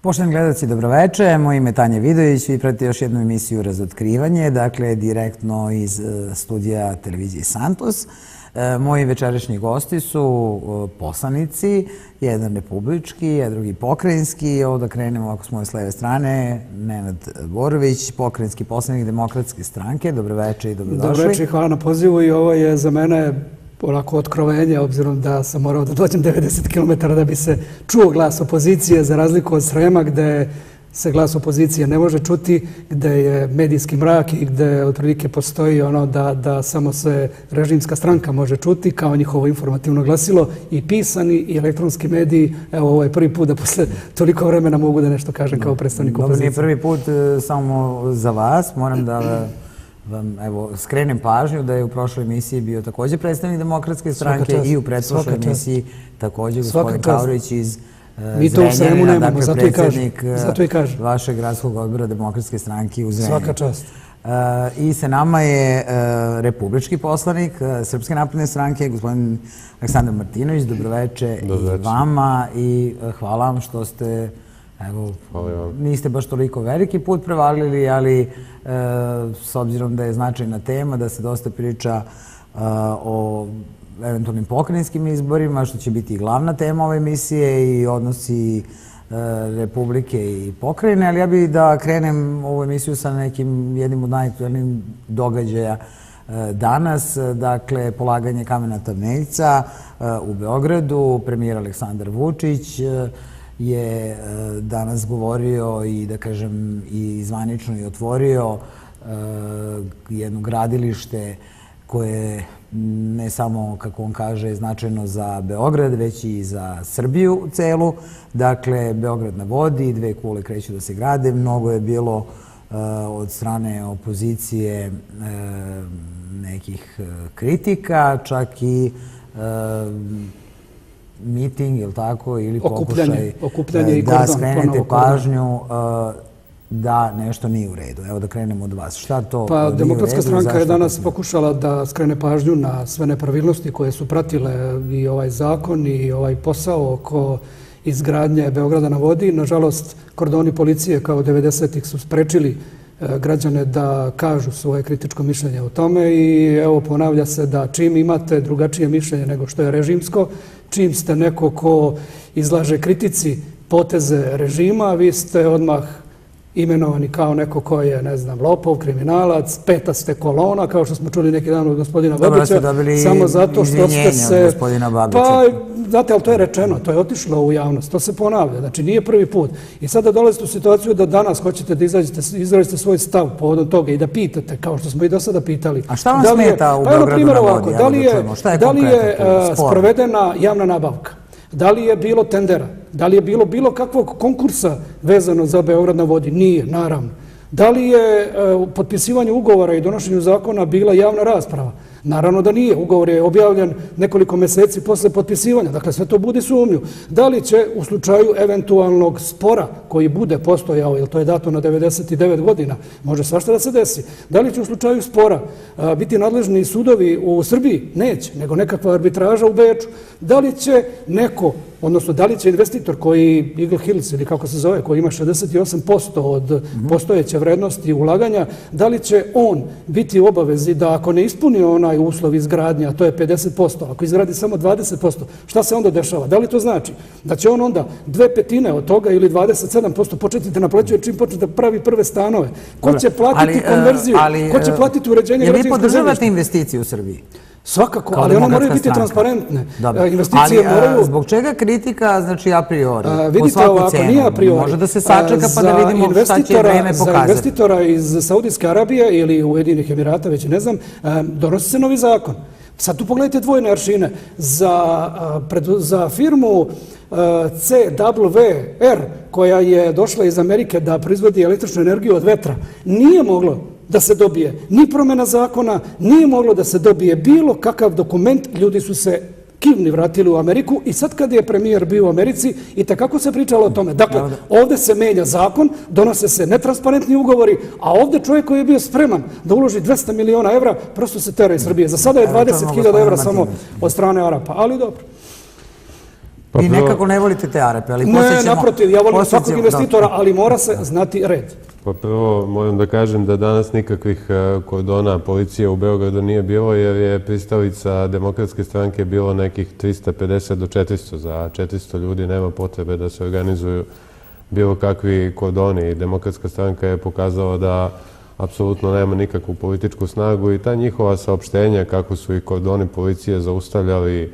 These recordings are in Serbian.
Poštovani gledalci, dobroveče. Moje ime je Tanja Vidović. Vi pratite još jednu emisiju Razotkrivanje, dakle direktno iz studija televizije Santos. Moji večerašnji gosti su poslanici, jedan republički, a drugi pokrajinski. Ovo da krenemo ovako s moje s leve strane, Nenad Borović, pokrajinski poslanik Demokratske stranke. Dobroveče i dobrodošli. Dobroveče i hvala na pozivu i ovo je za mene onako otkrovenje, obzirom da sam morao da dođem 90 km da bi se čuo glas opozicije, za razliku od Srema gde se glas opozicije ne može čuti, gde je medijski mrak i gde otprilike postoji ono da samo se režimska stranka može čuti kao njihovo informativno glasilo, i pisani i elektronski mediji. Evo, ovo je prvi put da posle toliko vremena mogu da nešto kažem kao predstavnik opozicije. Dobro, nije prvi put samo za vas. Moram da vam skrenem pažnju da je u prošloj emisiji bio također predstavnik Demokratske stranke i u pretprošloj emisiji također gospodin Kaurić iz mi to u Sremu nemamo, zato i kažem. Vašeg gradskog odbora Demokratske stranke u Zrenjaninu. Svaka čast. I sa nama je republički poslanik Srpske napredne stranke, gospodin Aleksandar Martinović. Dobroveče i vama i hvala vam što ste, niste baš toliko veliki put prevalili, ali s obzirom da je značajna tema, da se dosta priča o eventualnim pokrajinskim izborima, što će biti i glavna tema ove emisije i odnosi Republike i pokrajine, ali ja bih da krenem ovu emisiju sa jednim od najaktuelnijih događaja danas, dakle polaganje kamena temeljca u Beogradu. Premijer Aleksandar Vučić je danas govorio i da kažem i zvanično i otvorio jedno gradilište koje ne samo, kako on kaže, značajno za Beograd, već i za Srbiju celu. Dakle, Beograd na vodi, 2 kule kreću da se grade. Mnogo je bilo od strane opozicije nekih kritika, čak i miting, ili tako, ili pokušaj da skrenete pažnju da nešto nije u redu. Evo da krenemo od vas. Šta to nije u redu? Pa Demokratska stranka je danas pokušala da skrene pažnju na sve nepravilnosti koje su pratile i ovaj zakon i ovaj posao oko izgradnje Beograda na vodi. Nažalost, kordoni policije kao 90-ih su sprečili građane da kažu svoje kritičko mišljenje o tome i evo ponavlja se da čim imate drugačije mišljenje nego što je režimsko, čim ste neko ko izlaže kritici poteze režima, vi ste odmah imenovani kao neko ko je, ne znam, lopov, kriminalac, peta ste kolona, kao što smo čuli neki dan od gospodina Babića, samo zato što ste se... Pa, znate, ali to je rečeno, to je otišlo u javnost, to se ponavlja, znači nije prvi put. I sada dolazite u situaciju da danas hoćete da izrazite svoj stav povodom toga i da pitate, kao što smo i do sada pitali. A šta vam smeta u Beogradu na vodi? Da li je sprovedena javna nabavka? Da li je bilo tendera? Da li je bilo kakvog konkursa vezano za Beograd na vodi? Nije, naravno. Da li je u potpisivanju ugovora i donošenju zakona bila javna rasprava? Naravno da nije. Ugovor je objavljen nekoliko meseci posle potpisivanja. Dakle, sve to budi sumnju. Da li će u slučaju eventualnog spora koji bude postojao, jer to je dato na 99 godina, može svašta da se desi. Da li će u slučaju spora biti nadležni sudovi u Srbiji? Neće, nego nekakva arbitraža u Beču. Da li će neko, odnosno da li će investitor koji, Eagle Hills ili kako se zove, koji ima 68% od postojeće vrednosti ulaganja, da li će on biti u obavezi da ako ne ispuni onaj uslov izgradnje, a to je 50%, ako izgradi samo 20%, šta se onda dešava? Da li to znači da će on onda 2/5 od toga ili 27% početi da naplaćuje čim počne da pravi prve stanove? Ko će platiti konverziju? Ko će platiti uređenje građevinskog zemljišta? Je li podržavate investicije u Srbiji? Svakako, ali one moraju biti transparentne. Investicije moraju... Ali zbog čega kritika, znači a priori? Vidite ovako, nije a priori. Može da se sačeka pa da vidimo šta će vreme pokazati. Za investitora iz Saudijske Arabije ili Ujedinjenih Emirata, već ne znam, donosi se novi zakon. Sad tu pogledajte dvojne aršine. Za firmu CWR, koja je došla iz Amerike da proizvodi električnu energiju od vetra, nije moglo da se dobije ni promjena zakona, nije moglo da se dobije bilo kakav dokument. Ljudi su se kivni vratili u Ameriku i sad kad je premijer bio u Americi i takako se pričalo o tome. Dakle, ovdje se menja zakon, donose se netransparentni ugovori, a ovdje čovjek koji je bio spreman da uloži 200 miliona evra, prosto se tera iz Srbije. Za sada je 20.000 evra samo od strane Arapa, ali dobro. Vi nekako ne volite te Arepe, ali ne, naprotiv, ja volim svakog investitora, ali mora se znati red. Pa prvo moram da kažem da danas nikakvih kordona policije u Beogradu nije bilo, jer je pristalica Demokratske stranke bilo nekih 350 do 400. Za 400 ljudi nema potrebe da se organizuju bilo kakvi kordoni. Demokratska stranka je pokazala da apsolutno nema nikakvu političku snagu i ta njihova saopštenja kako su i kordoni policije zaustavljali,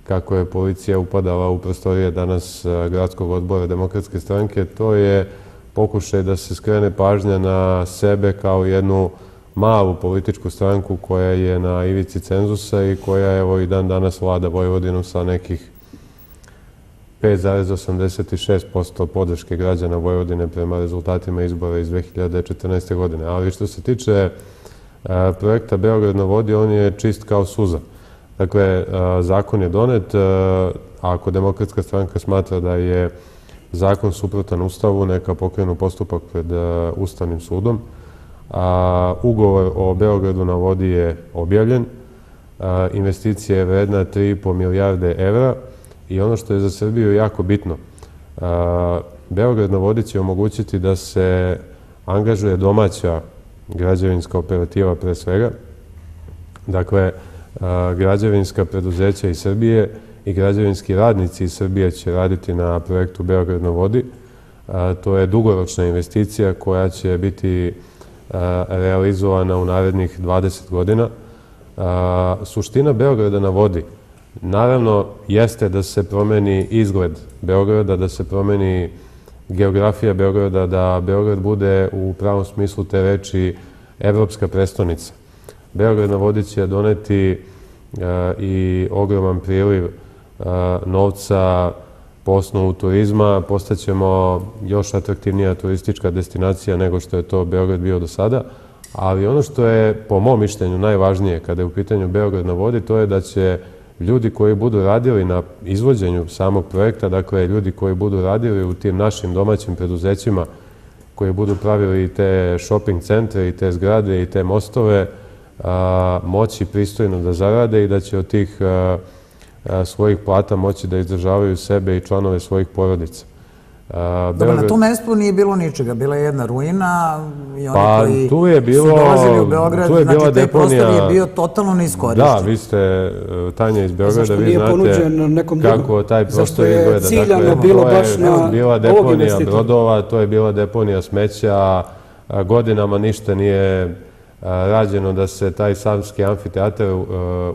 kako je policija upadala u prostorije danas gradskog odbora Demokratske stranke, to je pokušaj da se skrene pažnja na sebe kao jednu malu političku stranku koja je na ivici cenzusa i koja evo i dan danas vlada Vojvodinom sa nekih 5,86% podrške građana Vojvodine prema rezultatima izbora iz 2014. godine. Ali što se tiče projekta Beograd na vodi, on je čist kao suza. Dakle, zakon je donet, a ako Demokratska stranka smatra da je zakon suprotan Ustavu, neka pokrenu postupak pred Ustavnim sudom. Ugovor o Beogradu na vodi je objavljen, investicija je vredna 3,5 milijarde evra i ono što je za Srbiju jako bitno, Beograd na vodi će omogućiti da se angažuje domaća građevinska operativa pre svega. Dakle, građevinska preduzeća iz Srbije i građevinski radnici iz Srbije će raditi na projektu Beograd na vodi. To je dugoročna investicija koja će biti realizovana u narednih 20 godina. Suština Beograda na vodi, naravno, jeste da se promeni izgled Beograda, da se promeni geografija Beograda, da Beograd bude u pravom smislu te reči evropska prestonica. Beograd na vodi će doneti i ogroman priliv novca po osnovu turizma, postaćemo još atraktivnija turistička destinacija nego što je to Beograd bio do sada, ali ono što je po mom mišljenju najvažnije kada je u pitanju Beograd na vodi, to je da će ljudi koji budu radili na izvođenju samog projekta, dakle ljudi koji budu radili u tim našim domaćim preduzećima, koji budu pravili i te shopping centre i te zgrade i te mostove, moći pristojno da zarade i da će od tih svojih plata moći da izdržavaju sebe i članove svojih porodica. Dobro, na tom mestu nije bilo ničega, bila je jedna ruina i oni koji su dolazili u Beograd, znači taj prostor je bio totalno neiskorišćen. Da, vi ste, Tanja iz Beograda, vi znate kako taj prostor izgleda. Zašto je ciljano bilo baš na ovog investitora? To je bila deponija brodova, to je bila deponija smeća, godinama ništa nije rađeno da se taj savski amfiteatar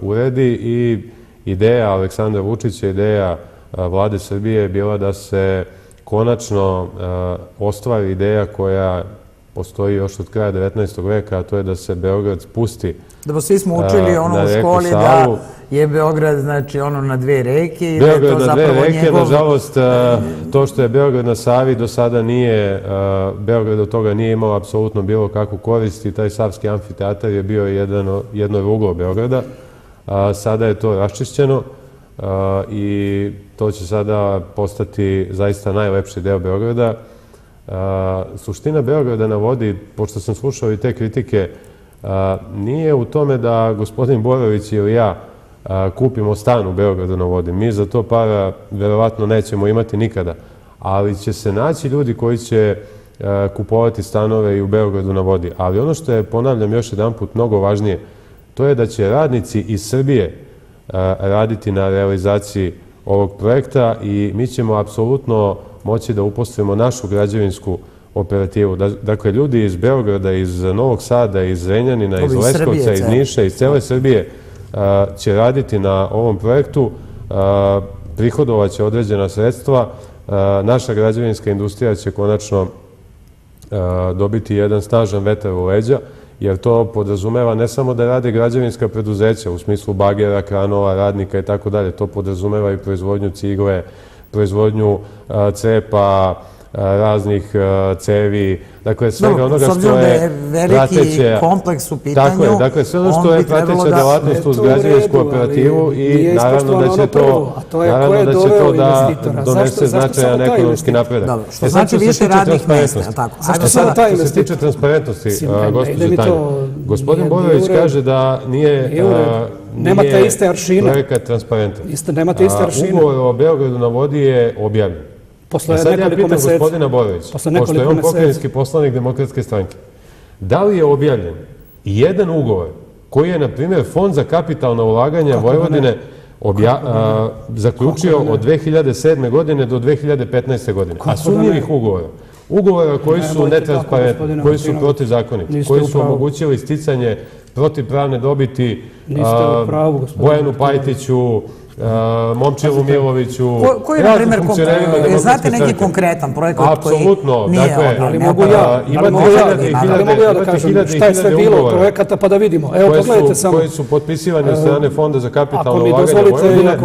uredi i ideja Aleksandra Vučića, ideja vlade Srbije je bila da se konačno ostvari ideja koja postoji još od kraja 19. veka, a to je da se Beograd spusti na reku Savu. Svi smo učili ono u školi da je Beograd, znači ono na dve reke i da je to zapravo njegov... Beograd na dve reke, nažalost, to što je Beograd na Savi do sada nije, Beograd od toga nije imao apsolutno bilo kakvu korist i taj savski amfiteatar je bio jedno ruglo Beograda. Sada je to raščišćeno i to će sada postati zaista najlepši deo Beograda. Suština Beograda na vodi, pošto sam slušao i te kritike, nije u tome da gospodin Borović ili ja kupimo stan u Beogradu na vodi. Mi za to para verovatno nećemo imati nikada, ali će se naći ljudi koji će kupovati stanove i u Beogradu na vodi. Ali ono što je, ponavljam još jedan put, mnogo važnije, to je da će radnici iz Srbije raditi na realizaciji ovog projekta i mi ćemo apsolutno moći da uposlimo našu građevinsku operativu. Dakle, ljudi iz Beograda, iz Novog Sada, iz Zrenjanina, iz Leskovca, iz Niša, iz cele Srbije će raditi na ovom projektu, prihodovaće određena sredstva, naša građevinska industrija će konačno dobiti jedan snažan vetar u leđa, jer to podrazumeva ne samo da rade građevinska preduzeća u smislu bagera, kranova, radnika i tako dalje, to podrazumeva i proizvodnju cigle, proizvodnju cepa, raznih cevi, dakle svega onoga što je veliki kompleks u pitanju. Tako je, dakle sve ono što je prateća delatnost uz građevinsku operativu i naravno da će to da donese značajan ekonomski napredak. Što znači više radnih mesta, tako? Što se tiče transparentnosti, gospođo Tanja, gospodin Borović kaže da Nemate iste aršine. Projekat transparentan. Nemate iste aršine. Ugovor o Beogradu na vodi je objavljen. Posle sad ja nekoliko pitam meseci. gospodina Borovića, pošto je on pokrajinski poslanik Demokratske stranke, da li je objavljen jedan ugovor koji je, na primjer, Fond za kapitalna ulaganja Vojvodine zaključio od 2007. godine do 2015. godine? A sumnjivih ugovora koji su netransparentni, koji su protivzakoniti, koji su omogućili sticanje protivpravne dobiti Bojanu Pajtiću, Momčilu Miloviću, raznim funkcionerima Demokratske stranke. Znate neki konkretan projekat koji nije objavljen? Ali mogu ja da kažem šta je sve bilo od projekata pa da vidimo. Evo, pogledajte samo. Koji su potpisivani od strane Fonda za kapitalno ulaganje Vojvodine,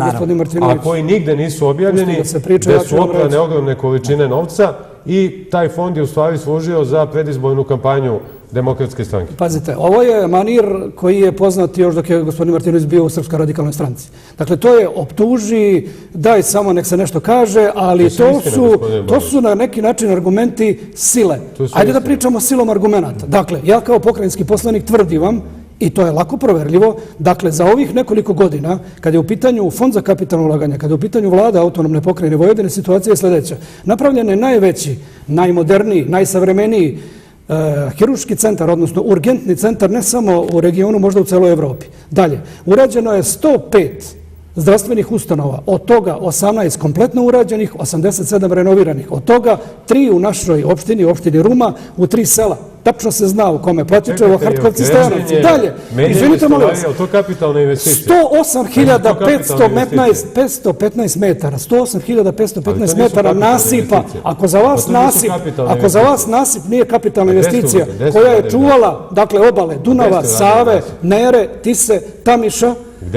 a koji nigde nisu objavljeni, gde su oprane ogromne količine novca i taj fond je u stvari služio za predizbornu kampanju Demokratske stranke. Pazite, ovo je manir koji je poznat još dok je gospodin Martinović bio u Srpskoj radikalnoj stranci. Dakle, to je optuži, daj samo nek se nešto kaže, ali to su na neki način argumenti sile. Ajde da pričamo silom argumenta. Dakle, ja kao pokrajinski poslanik tvrdim vam, i to je lako proverljivo, dakle, za ovih nekoliko godina, kada je u pitanju Fond za kapitalno ulaganje, kada je u pitanju Vlada autonomne pokrajine Vojvodine, situacija je sljedeća. Napravljen je najveći, najmoderniji, najsavremeniji hirurški centar, odnosno urgentni centar, ne samo u regionu, možda u celoj Evropi. Dalje, urađeno je 105 zdravstvenih ustanova, od toga 18 kompletno urađenih, 87 renoviranih, od toga 3 u našoj opštini, opštini Ruma, u 3 sela. Tačno se zna u kome Platiče, u Hrtkovci, Stojanovci. Dalje, izvinite molim vas, 108.515 metara, 108.515 metara nasipa, ako za vas nasip nije kapitalna investicija, koja je čuvala, dakle, obale Dunava, Save, Nere, Tise, Tamiša,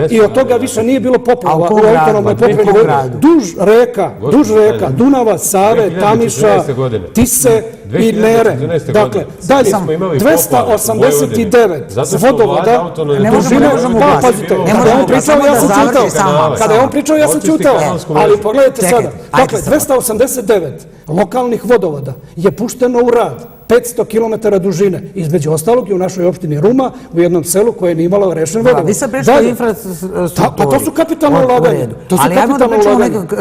i od toga više nije bilo poplava u autonomnoj pokrajini Vojvodine. Duž reka, Dunava, Save, Tamiša, Tise i Nere. Dakle, dalje, 289 vodovoda dužine, pa pazite, kada je on pričao, ja sam ćutao, ali pogledajte sada, dakle, 289 lokalnih vodovoda je pušteno u rad, 500 km dužine, između ostalog i u našoj opštini Ruma, u jednom selu koje nije imalo rešen vodovod. Vi sad pričate o infrastrukturi. Pa to su kapitalne ulaganje. Ali ajmo da pričamo,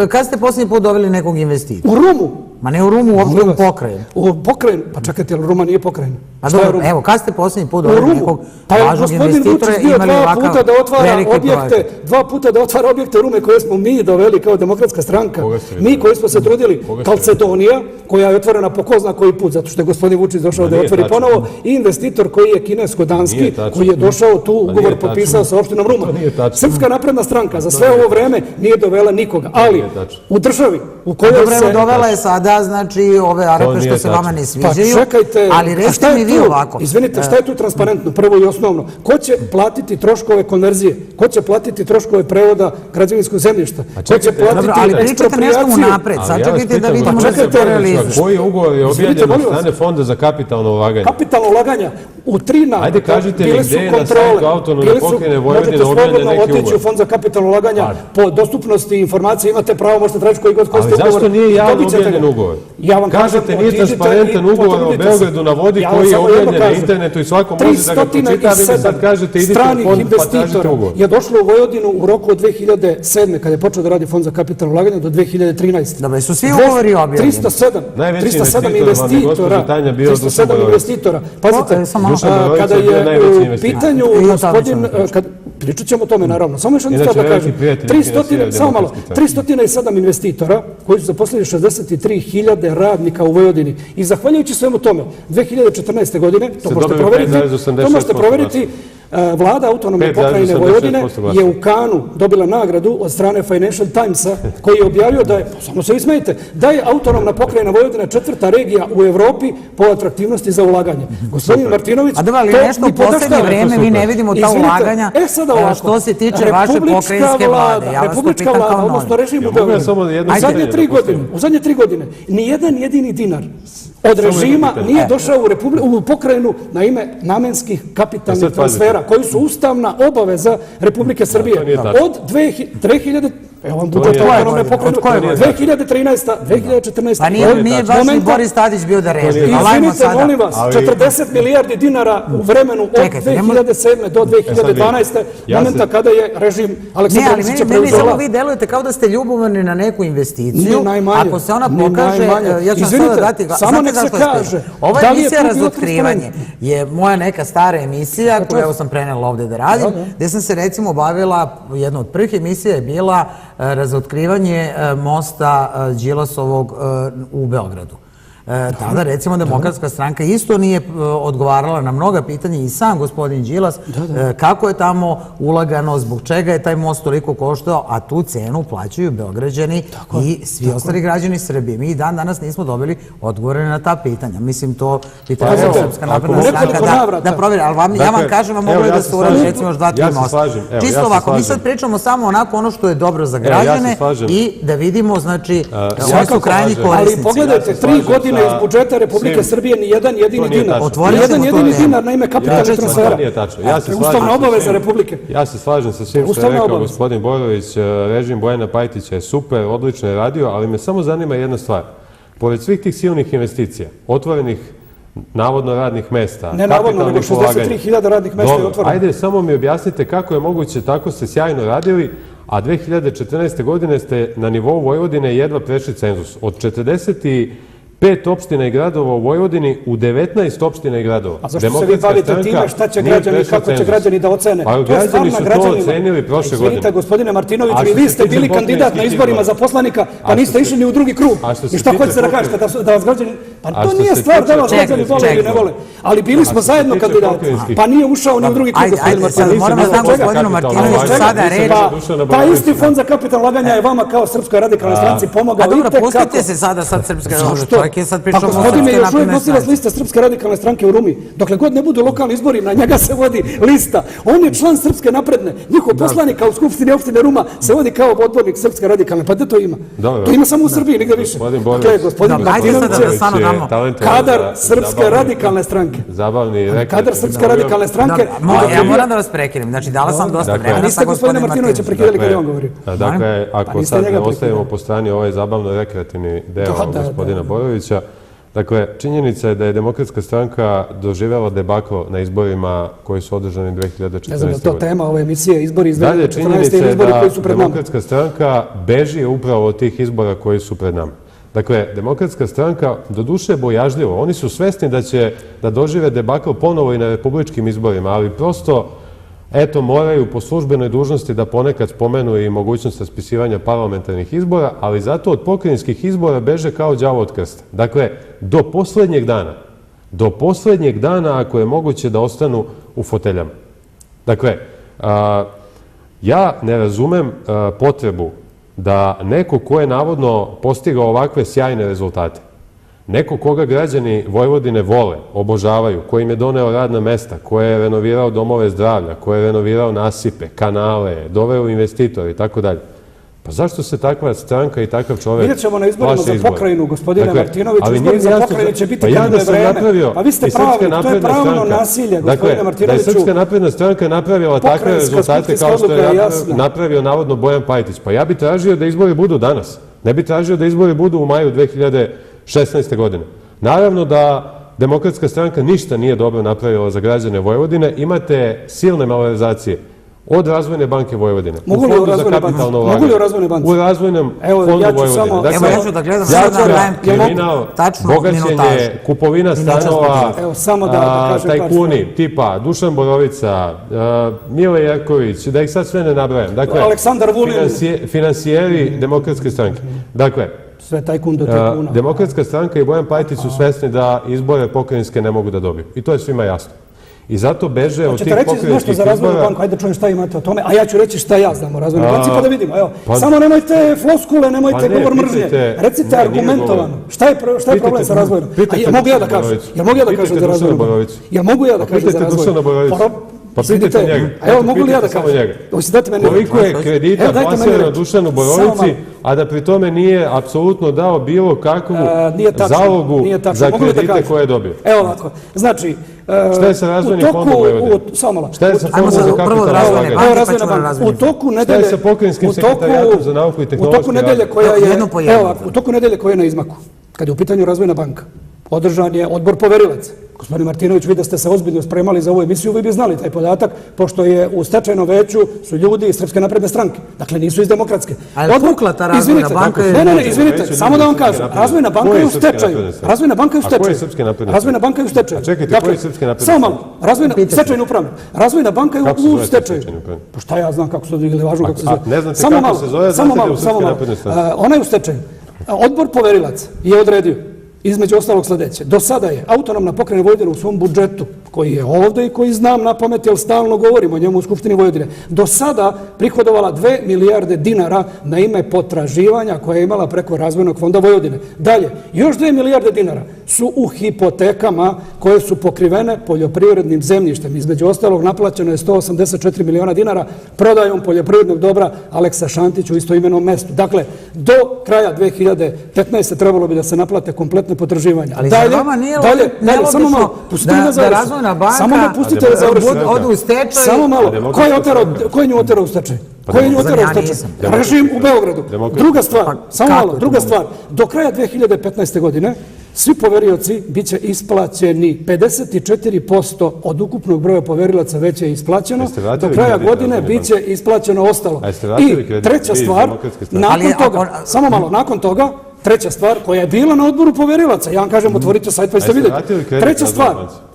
kada ste posljednji put doveli nekog investitora? U Rumu. Ma ne u Rumu, uopšte u pokrajinu. U pokrajinu? Pa čekajte, Ruma nije pokrajina. Pa dobro, evo, kada ste posljednji put doveli nekog važnog investitora i imali ovakav veliki projekat? 2 puta da otvara objekte Rume koje smo mi doveli kao Demokratska stranka. Mi koji smo se trudili, Kalcedonija, koja je otvorena po ko zna koji put, zato što je gospodin Vučić došao da otvori ponovo, i investitor koji je kinesko-danski, koji je došao tu, ugovor potpisao sa opštinom Ruma. Srpska napredna stranka za sve ovo vreme nije dovela nikoga, ali u državi u kojoj se... Dovela je sada, znači, ove Arape što se vama ne sviđaju, ali recite mi vi ovako. Izvinite, šta je tu transparentno, prvo i osnovno? Ko će platiti troškove konverzije? Ko će platiti troškove prevoda građevinskog zemljišta? Ko će platiti ali pričate nešto unapred, sačekajte da vidimo da se to realizuje. Koji ugovor je objavljen od strane Fonda za kapitalno ulaganje? Kapitalno ulaganja u 3 navrata. Ajde kažite mi gde je na sajtu autonomne pokrajine Vojvodine objavljen neki ugovor. Možete otići u Fond za kapitalno ulaganja po dostupnosti informacije, imate pravo, možete tražiti koji god hoćete ugovor. Ali zašto nije javno objavljen ugovor? Kažete nije transparentan ugovor o Beogradu na vodi koji je objavljen na internetu i svako može da ga pročita, a vi mi sad kažete idite u fond pa tražite ugovor. Je došlo u Vojvodinu u roku od 2007. kada je počeo da radi Fond za kapitalno ulaganje do 2013. Dobro, su svi ugovori objavljeni. 307 investitora. Pazite, kada je u pitanju gospodin... Pričat ćemo o tome, naravno. Samo još jednu stvar da kažem. 307 investitora koji su zaposlili 63.000 radnika u Vojvodini. I zahvaljujući svemu tome, 2014. godine, to možete proveriti, Vlada autonomne pokrajine Vojvodine je u Kanu dobila nagradu od strane Financial Timesa koji je objavio da je, samo se vi smijete, da je autonomna pokrajina Vojvodina 4. regija u Evropi po atraktivnosti za ulaganje. Gospodin Martinović, a da li nešto u poslednje vreme mi ne vidimo ta ulaganja što se tiče vaše pokrajinske vlade. Republička vlada, odnosno režim u Beogradu. U zadnje 3 godine nijedan jedini dinar od režima nije došao u pokrajinu na ime namenskih kapitalnih transfera koji su ustavna obaveza Republike Srbije. Od 2000 Evo vam budžet autonomne pokrajine. 2014. Pa nije baš ni Boris Tadić bio da reže. Izvinite, molim vas, 40 milijardi dinara u vremenu od 2007. do 2012. momenta kada je režim Aleksandra Vučića preuzela. Ne, samo vi delujete kao da ste ljubomorni na neku investiciju. Ako se ona pokaže, ja ću vam sada dati... Samo nek se kaže. Ova emisija Razotkrivanje je moja neka stara emisija koju sam prenela ovde da radim, gde sam se recimo bavila, jedna od prvih emisija je bila Razotkrivanje mosta Đilasovog u Beogradu. Tada, recimo, Demokratska stranka isto nije odgovarala na mnoga pitanja i sam gospodin Đilas, kako je tamo ulagano, zbog čega je taj most toliko koštao, a tu cenu plaćaju Beograđani i svi ostali građani Srbije. Mi dan danas nismo dobili odgovore na ta pitanja. Mislim, to bi trebalo Srpska napredna stranka da provjeri. Ali ja vam kažem, vam mogu da se uradi, recimo, još 2-3 mosta. Čisto ovako, mi sad pričamo samo onako ono što je dobro za građane i da vidimo, znači, oni su krajnji korisnici. Ali pogledajte, 3 godine iz budžeta Republike Srbije ni jedan jedini dinar. Otvorit ćemo to. Jedan jedini dinar na ime kapitalnih transfera. Ustavna obaveza Republike. Ja se slažem sa svim što je rekao gospodin Borović. Režim Bojana Pajtića je super, odlično je radio, ali me samo zanima jedna stvar. Pored svih tih silnih investicija, otvorenih navodno radnih mesta, ne navodno, nego 63.000 radnih mesta je otvoreno. Ajde, samo mi objasnite kako je moguće, tako ste sjajno radili, a 2014. godine ste na nivou Vojvodine jedva prešli cenzus. Od 45 opština i gradova u Vojvodini u 19 opština i gradova. A zašto se vi bavite time šta će građani, kako će građani da ocene? Pa građani su to ocenili prošle godine. Izvinite, gospodine Martinović, vi ste bili kandidat na izborima za poslanika, pa niste išli ni u drugi krug. I šta hoćete da kažete, da vas građani... Pa to nije stvar da vas građani vole ili ne vole. Ali bili smo zajedno kandidati, pa nije ušao ni u drugi krug, gospodine Martinović. Moram da znam gospodinu Martinoviću sada reč. Pa isti fond za kapitalno ulaganje je vama kao Srpskoj radikalnoj stranci pomogao. A dobro, pustite se sada Srpske radikalne stranke. Pa gospodine, još uvijek nosilac liste Srpske radikalne stranke u Rumi. Dokle god ne budu lokalni izbori, na njega se vodi lista. On je član Srpske napredne. Njihov poslanik u Skupštini opštine Ruma se vodi kao odbornik Srpske radikalne. Pa gde to ima? To ima samo u Srbiji, nigde više. Dakle, gospodin Martinović je kadar Srpske radikalne stranke. Kadar Srpske radikalne stranke. Ja moram da vas prekinem. Znači, dala sam dosta vremena. Niste gospodine Martinovića prekidali kada je on govorio. Dakle, ako sad ne ostavimo po strani ovaj zabavno-rekreativni deo gospodina Borovića, dakle, činjenica je da je Demokratska stranka doživjela debakl na izborima koji su održani 2014. godine. Ne znam da to tema ove emisije, izbori iz 2014. Dalje, činjenica je da Demokratska stranka beži upravo od tih izbora koji su pred nama. Dakle, Demokratska stranka, doduše bojažljivo, oni su svesni da će da dožive debakl ponovo i na republičkim izborima, ali prosto, eto, moraju po službenoj dužnosti da ponekad spomenu i mogućnost raspisivanja parlamentarnih izbora, ali zato od pokrajinskih izbora beže kao đavo od krsta. Dakle, do poslednjeg dana, ako je moguće da ostanu u foteljama. Dakle, ja ne razumem potrebu da neko ko je navodno postigao ovakve sjajne rezultate, neko koga građani Vojvodine vole, obožavaju, koji im je doneo radna mesta, koji je renovirao domove zdravlja, koji je renovirao nasipe, kanale, doveo investitore i tako dalje. Pa zašto se takva stranka i takav čovek vidjet ćemo na izborima za pokrajinu, gospodine Martinoviću, izbori za pokrajinu će biti kada je vreme. Pa vi ste pravi, to je pravno nasilje, gospodine Martinoviću. Da je Srpska napredna stranka napravila takve rezultate kao što je napravio navodno Bojan Pajtić, pa ja bih tražio da izbori budu danas. Ne bih tražio da izbori budu u maju 2016. godine. Naravno da Demokratska stranka ništa nije dobro napravila za građane Vojvodine. Imate silne malverzacije. Od Razvojne banke Vojvodine, u Fondu za kapitalno ulaganje, u Razvojnom fondu Vojvodine. Evo, ja ću da gledam kriminal, bogaćenje, kupovina stanova, tajkuni, tipa Dušan Borovica, Mile Jerković, da ih sad sve ne nabrajam. Dakle, Aleksandar Vulin, finansijeri Demokratske stranke. Dakle, Demokratska stranka i Bojan Pajtić su svesni da izbore pokrajinske ne mogu da dobiju. I to je svima jasno. I zato beže od tih pokrajinskih izbora... Hoćete reći nešto za Razvojnu banku? Ajde čujem šta imate o tome, a ja ću reći šta ja znam o Razvojnoj banci pa da vidimo. Evo, samo nemojte floskule, nemojte govor mržnje. Recite argumentovano. Šta je problem sa Razvojnom? Mogu ja da kažem? Ja mogu ja da kažem za Razvojnu banku? Ja mogu ja da kažem za Razvojnu? Pa pitajte njega. Evo, mogu li ja da kažem? Koliko je kredita plasirano Dušanu Borovici, a da pri tome nije apsolutno dao bilo kakvu zalogu za kredite koje je dobio? Evo ovako, znači... Šta je sa razvojnim fondom Vojvodine? Samo malo. Šta je sa fondom za kapitalne ulaganje? Razvojna banka. U toku nedelje... Šta je sa pokrajinskim sekretarijatom za nauku i tehnološki razvoj? U toku nedelje koja je na izmaku, kad je u pitanju Razvojna banka, održan je odbor poverilaca. Gospodin Martinović, vi da ste se ozbiljno spremali za ovu emisiju, vi bi znali taj podatak, pošto je u stečajnom veću su ljudi iz Srpske napredne stranke. Dakle, nisu iz Demokratske. Ali pukla ta Razvojna banka je... Ne, izvinite, samo da vam kažem. Razvojna banka je u stečaju. Razvojna banka je u stečaju. A ko je Srpske napredne? Razvojna banka je u stečaju. A čekajte, ko je Srpske napredne? Samo malo. Stečajni upravnik. Razvojna banka je u stečaju. Pa šta ja znam kako se zove, ili važno kako se zove. Ne znate kako se zove, znate da je u Srpske napredne stranke. Ona je u stečaju. Odbor poverilaca je odredio između ostalog sledeće. Do sada je autonomna pokrajina Vojvodine u svom budžetu, koji je ovde i koji znam na pamet, jer stalno govorimo o njemu u Skupštini Vojvodine, do sada prihodovala 2 milijarde dinara na ime potraživanja koje je imala preko Razvojnog fonda Vojvodine. Dalje, još 2 milijarde dinara su u hipotekama koje su pokrivene poljoprivrednim zemljištem. Između ostalog naplaćeno je 184 miliona dinara prodajom poljoprivrednog dobra Aleksa Šantić u istoimenom mestu. Dakle, do kraja 2015. trebalo bi da se naplate kompletne potraživanja. Ali za vama nije nelogično da Razvojna banka ode u stečaj... Samo malo. Ko je nju oterao u stečaj? Ko je nju oterao u stečaj? Režim u Beogradu. Druga stvar, samo malo, druga stvar. Do kraja 2015. godine svi poverioci bit će isplaćeni. 54% od ukupnog broja poverilaca već je isplaćeno. Do kraja godine bit će isplaćeno ostalo. I treća stvar, nakon toga, samo malo, nakon toga, treća stvar koja je bila na odboru poverilaca, ja vam kažem, otvorite sajt pa ćete vidjeti.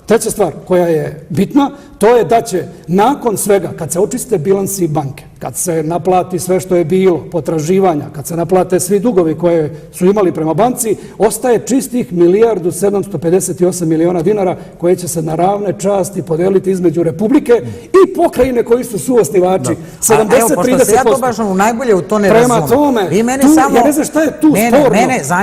Treća stvar koja je bitna, to je da će nakon svega, kad se očiste bilansi banke, kad se naplati sve što je bilo, potraživanja, kad se naplate svi dugovi koje su imali prema banci, ostaje čistih 1.758 miliona dinara koje će se na ravne časti podeliti između Republike i pokrajine koji su suosnivači. 70-30%. Evo, pošto se ja to baš najbolje u to ne razumem. Prema tome, ja ne znam šta je tu sporno.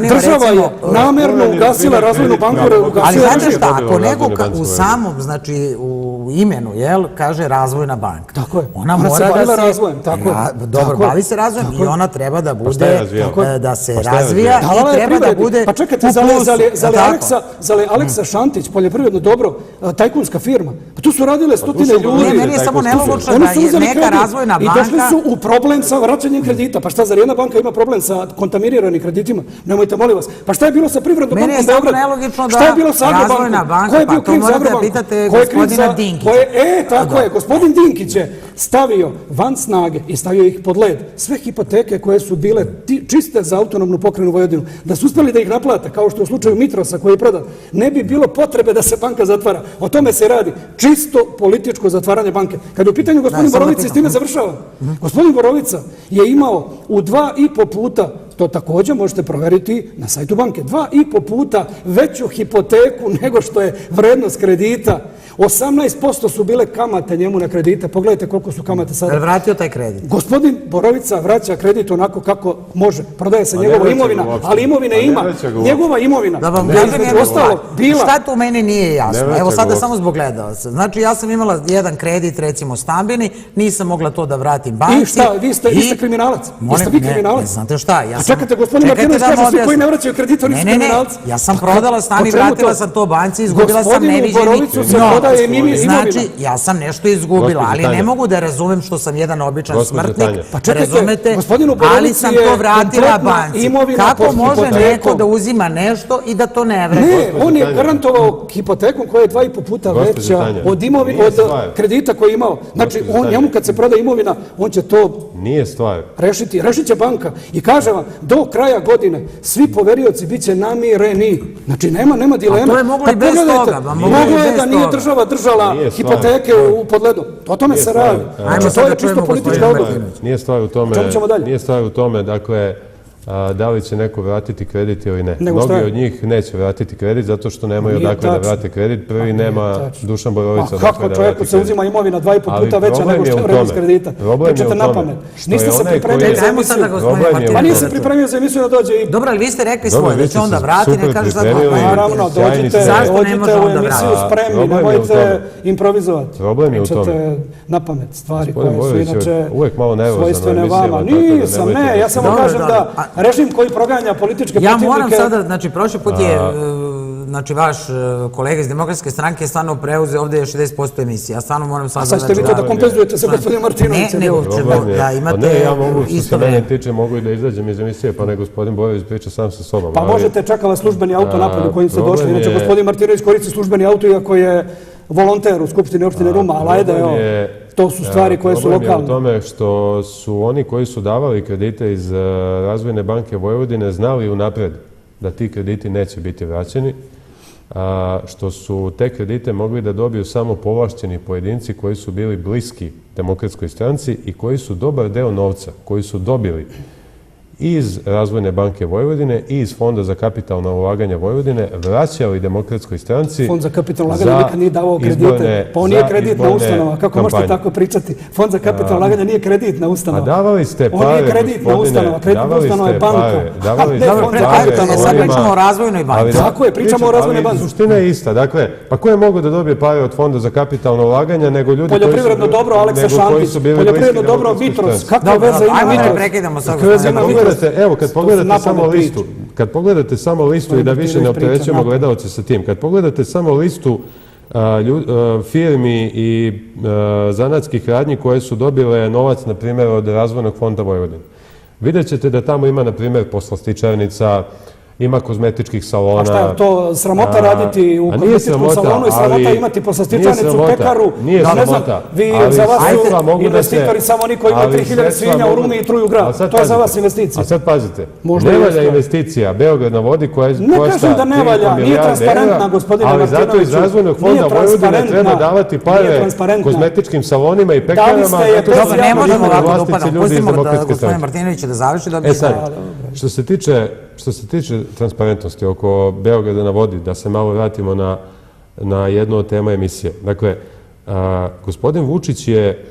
Država je namerno ugasila Razvojnu banku. Ali znate šta, ako neko u samom, znači u imenu, kaže Razvojna banka. Tako je. Ona mora da se... razvojem, tako je. Dobro, bavi se razvojem i ona treba da bude, da se razvija i treba da bude... Pa čekajte, zale Aleksa Šantić, poljoprivredno dobro, tajkunska firma, pa tu su radile stotine ljudi. Ne, meni je samo nelogično da je neka Razvojna banka... I došli su u problem sa vraćanjem kredita. Pa šta, zar jedna banka ima problem sa kontaminiranim kreditima? Nemojte, molim vas. Pa šta je bilo sa Privrednom bankom Beograd? Meni je samo nelogično da Razvojna banka, pa to morate da pitate gospodina Dinkića. Tako je, gospodin Dinkić je stavio van snage i stavio ih pod led sve hipoteke koje su bile čiste za autonomnu pokrajinu Vojvodinu. Da su uspeli da ih naplate, kao što je u slučaju Mitrosa koji je prodan, ne bi bilo potrebe da se banka zatvara. O tome se radi. Čisto političko zatvaranje banke. Kad je u pitanju gospodin Borovica, s time završavam. Gospodin Borovica je imao u 2,5 puta, to također možete proveriti na sajtu banke, 2,5 puta veću hipoteku nego što je vrednost kredita. 18% su bile kamate njemu na kredite. Pogledajte koliko su kamate sada. Je li vratio taj kredit? Gospodin Borovica vraća kredit onako kako može. Prodaje se njegova imovina, ali imovine ima. Njegova imovina. Da vam bila. Šta tu meni nije jasno? Evo sada samo zbog gledalaca. Znači ja sam imala jedan kredit, recimo stambeni, nisam mogla to da vratim banci. I šta? Vi ste kriminalac. Jeste vi kriminalac? Ne, znate šta? Čekajte, gospodin Martinović kaže svi koji ne vraćaju kredit, oni su kriminalci. Ja sam prodala stan i vratila sam to banci, izgubila sam neviđeni. Znači, ja sam nešto izgubila, ali ne mogu da razumem što sam jedan običan smrtnik, razumete, ali sam to vratila banci. Kako može neko da uzima nešto i da to ne vrati? Ne, on je garantovao hipotekom koja je 2,5 puta veća od kredita koji je imao. Znači, njemu kad se proda imovina, on će to rešiti. Rešit će banka. I kaže vam, do kraja godine svi poverioci bit će namireni. Znači, nema dilema. A to je moglo i bez toga. Moglo je da nije država držala hipoteke u podledu. O tome se radi. Ajmo to je čisto politička odluka. Nije stvar u tome, dakle, da li će neko vratiti kredit ili ne. Mnogi od njih neće vratiti kredit zato što nemaju odakle da vrate kredit. Prvi nema Dušan Borovica odakle da vrati kredit. Kako čovjeku se uzima imovina 2,5 puta veća nego što je vrednost kredita? Pričate na pamet. Niste se pripremili za emisiju. Pa nije se pripremio za emisiju da dođe i... Dobro, ali vi ste rekli svoje da će onda vrati, ne kaže sad... Naravno, dođite u emisiju spremni, nemojte improvizovati. Problem je u tome. Pričate na pamet stvari koje su inače svojstvene vama. Nisam, ne, ja samo kažem da režim koji proganja političke protivnike... Ja moram sada, znači, prošli put je, znači, vaš kolega iz Demokratske stranke stvarno preuzeo ovdje 60% emisije. Ja stvarno moram sada... A sad ćete vi to da kompenzujete sa gospodinom Martinovićem? Ne, da imate... Ne, ja mogu, što se mene tiče, mogu i da izađem iz emisije, pa ne gospodin Bojović priča sam sa sobom. Pa možete, čeka vas službeni auto napad u kojim ste došli. Inače, gospodin Martinović koristi službeni auto, iako je volonter u Skupštini opštine Ruma, ali ajde, evo, to su stvari koje su lokalne. Problem je u tome što su oni koji su davali kredite iz Razvojne banke Vojvodine znali unapred da ti krediti neće biti vraćeni, što su te kredite mogli da dobiju samo povlašćeni pojedinci koji su bili bliski Demokratskoj stranci i koji su dobar deo novca koji su dobili iz Razvojne banke Vojvodine i iz Fonda za kapitalna ulaganja Vojvodine vraćali Demokratskoj stranci. Fond za kapitalna ulaganja nikad nije davao kredite. Pa on nije kreditna ustanova. Kako možete tako pričati? Fond za kapitalna ulaganja nije kreditna ustanova. A davali ste pare, on nije kreditna ustanova. Kreditna ustanova je banka. Sad pričamo o Razvojnoj banci. Tako je, pričamo o Razvojnoj banci. Ali suština je ista. Dakle, pa ko je mogao da dobije pare od Fonda za kapitalna ulaganja nego ljudi koji su... Poljoprivredno dobro Aleksa Šantić. Poljoprivredno dobro Vitros. Kakve veze ima Vitros? Evo, kad pogledate samo listu i da više ne opterećujemo gledalce sa tim, kad pogledate samo listu firmi i zanatskih radnji koje su dobile novac, na primjer, od Razvojnog fonda Vojvodine, vidjet ćete da tamo ima, na primjer, poslastičarnica, ima kozmetičkih salona. A šta je to sramota raditi u kozmetičkom salonu i sramota imati poslastičarnicu, pekaru? Nije sramota. Vi za vas su investitori samo oni koji imaju 3000 svinja u Rumi i truju grad. To je za vas investicija. A sad pazite, ne valja investicija Beograd na vodi koja košta 3,5 milijarde evra. Ne kažem da ne valja, nije transparentna, gospodine Martinoviću. Ali zato iz Razvojnog fonda Vojvodine treba davati pare kozmetičkim salonima i pekarama. Dobro, ne možemo ovako da upadamo. Pustimo da gospodine Martinoviću da završi. Što se tiče transparentnosti oko Beograda na vodi, da se malo vratimo na jednu od tema emisije. Dakle, gospodin Vučić je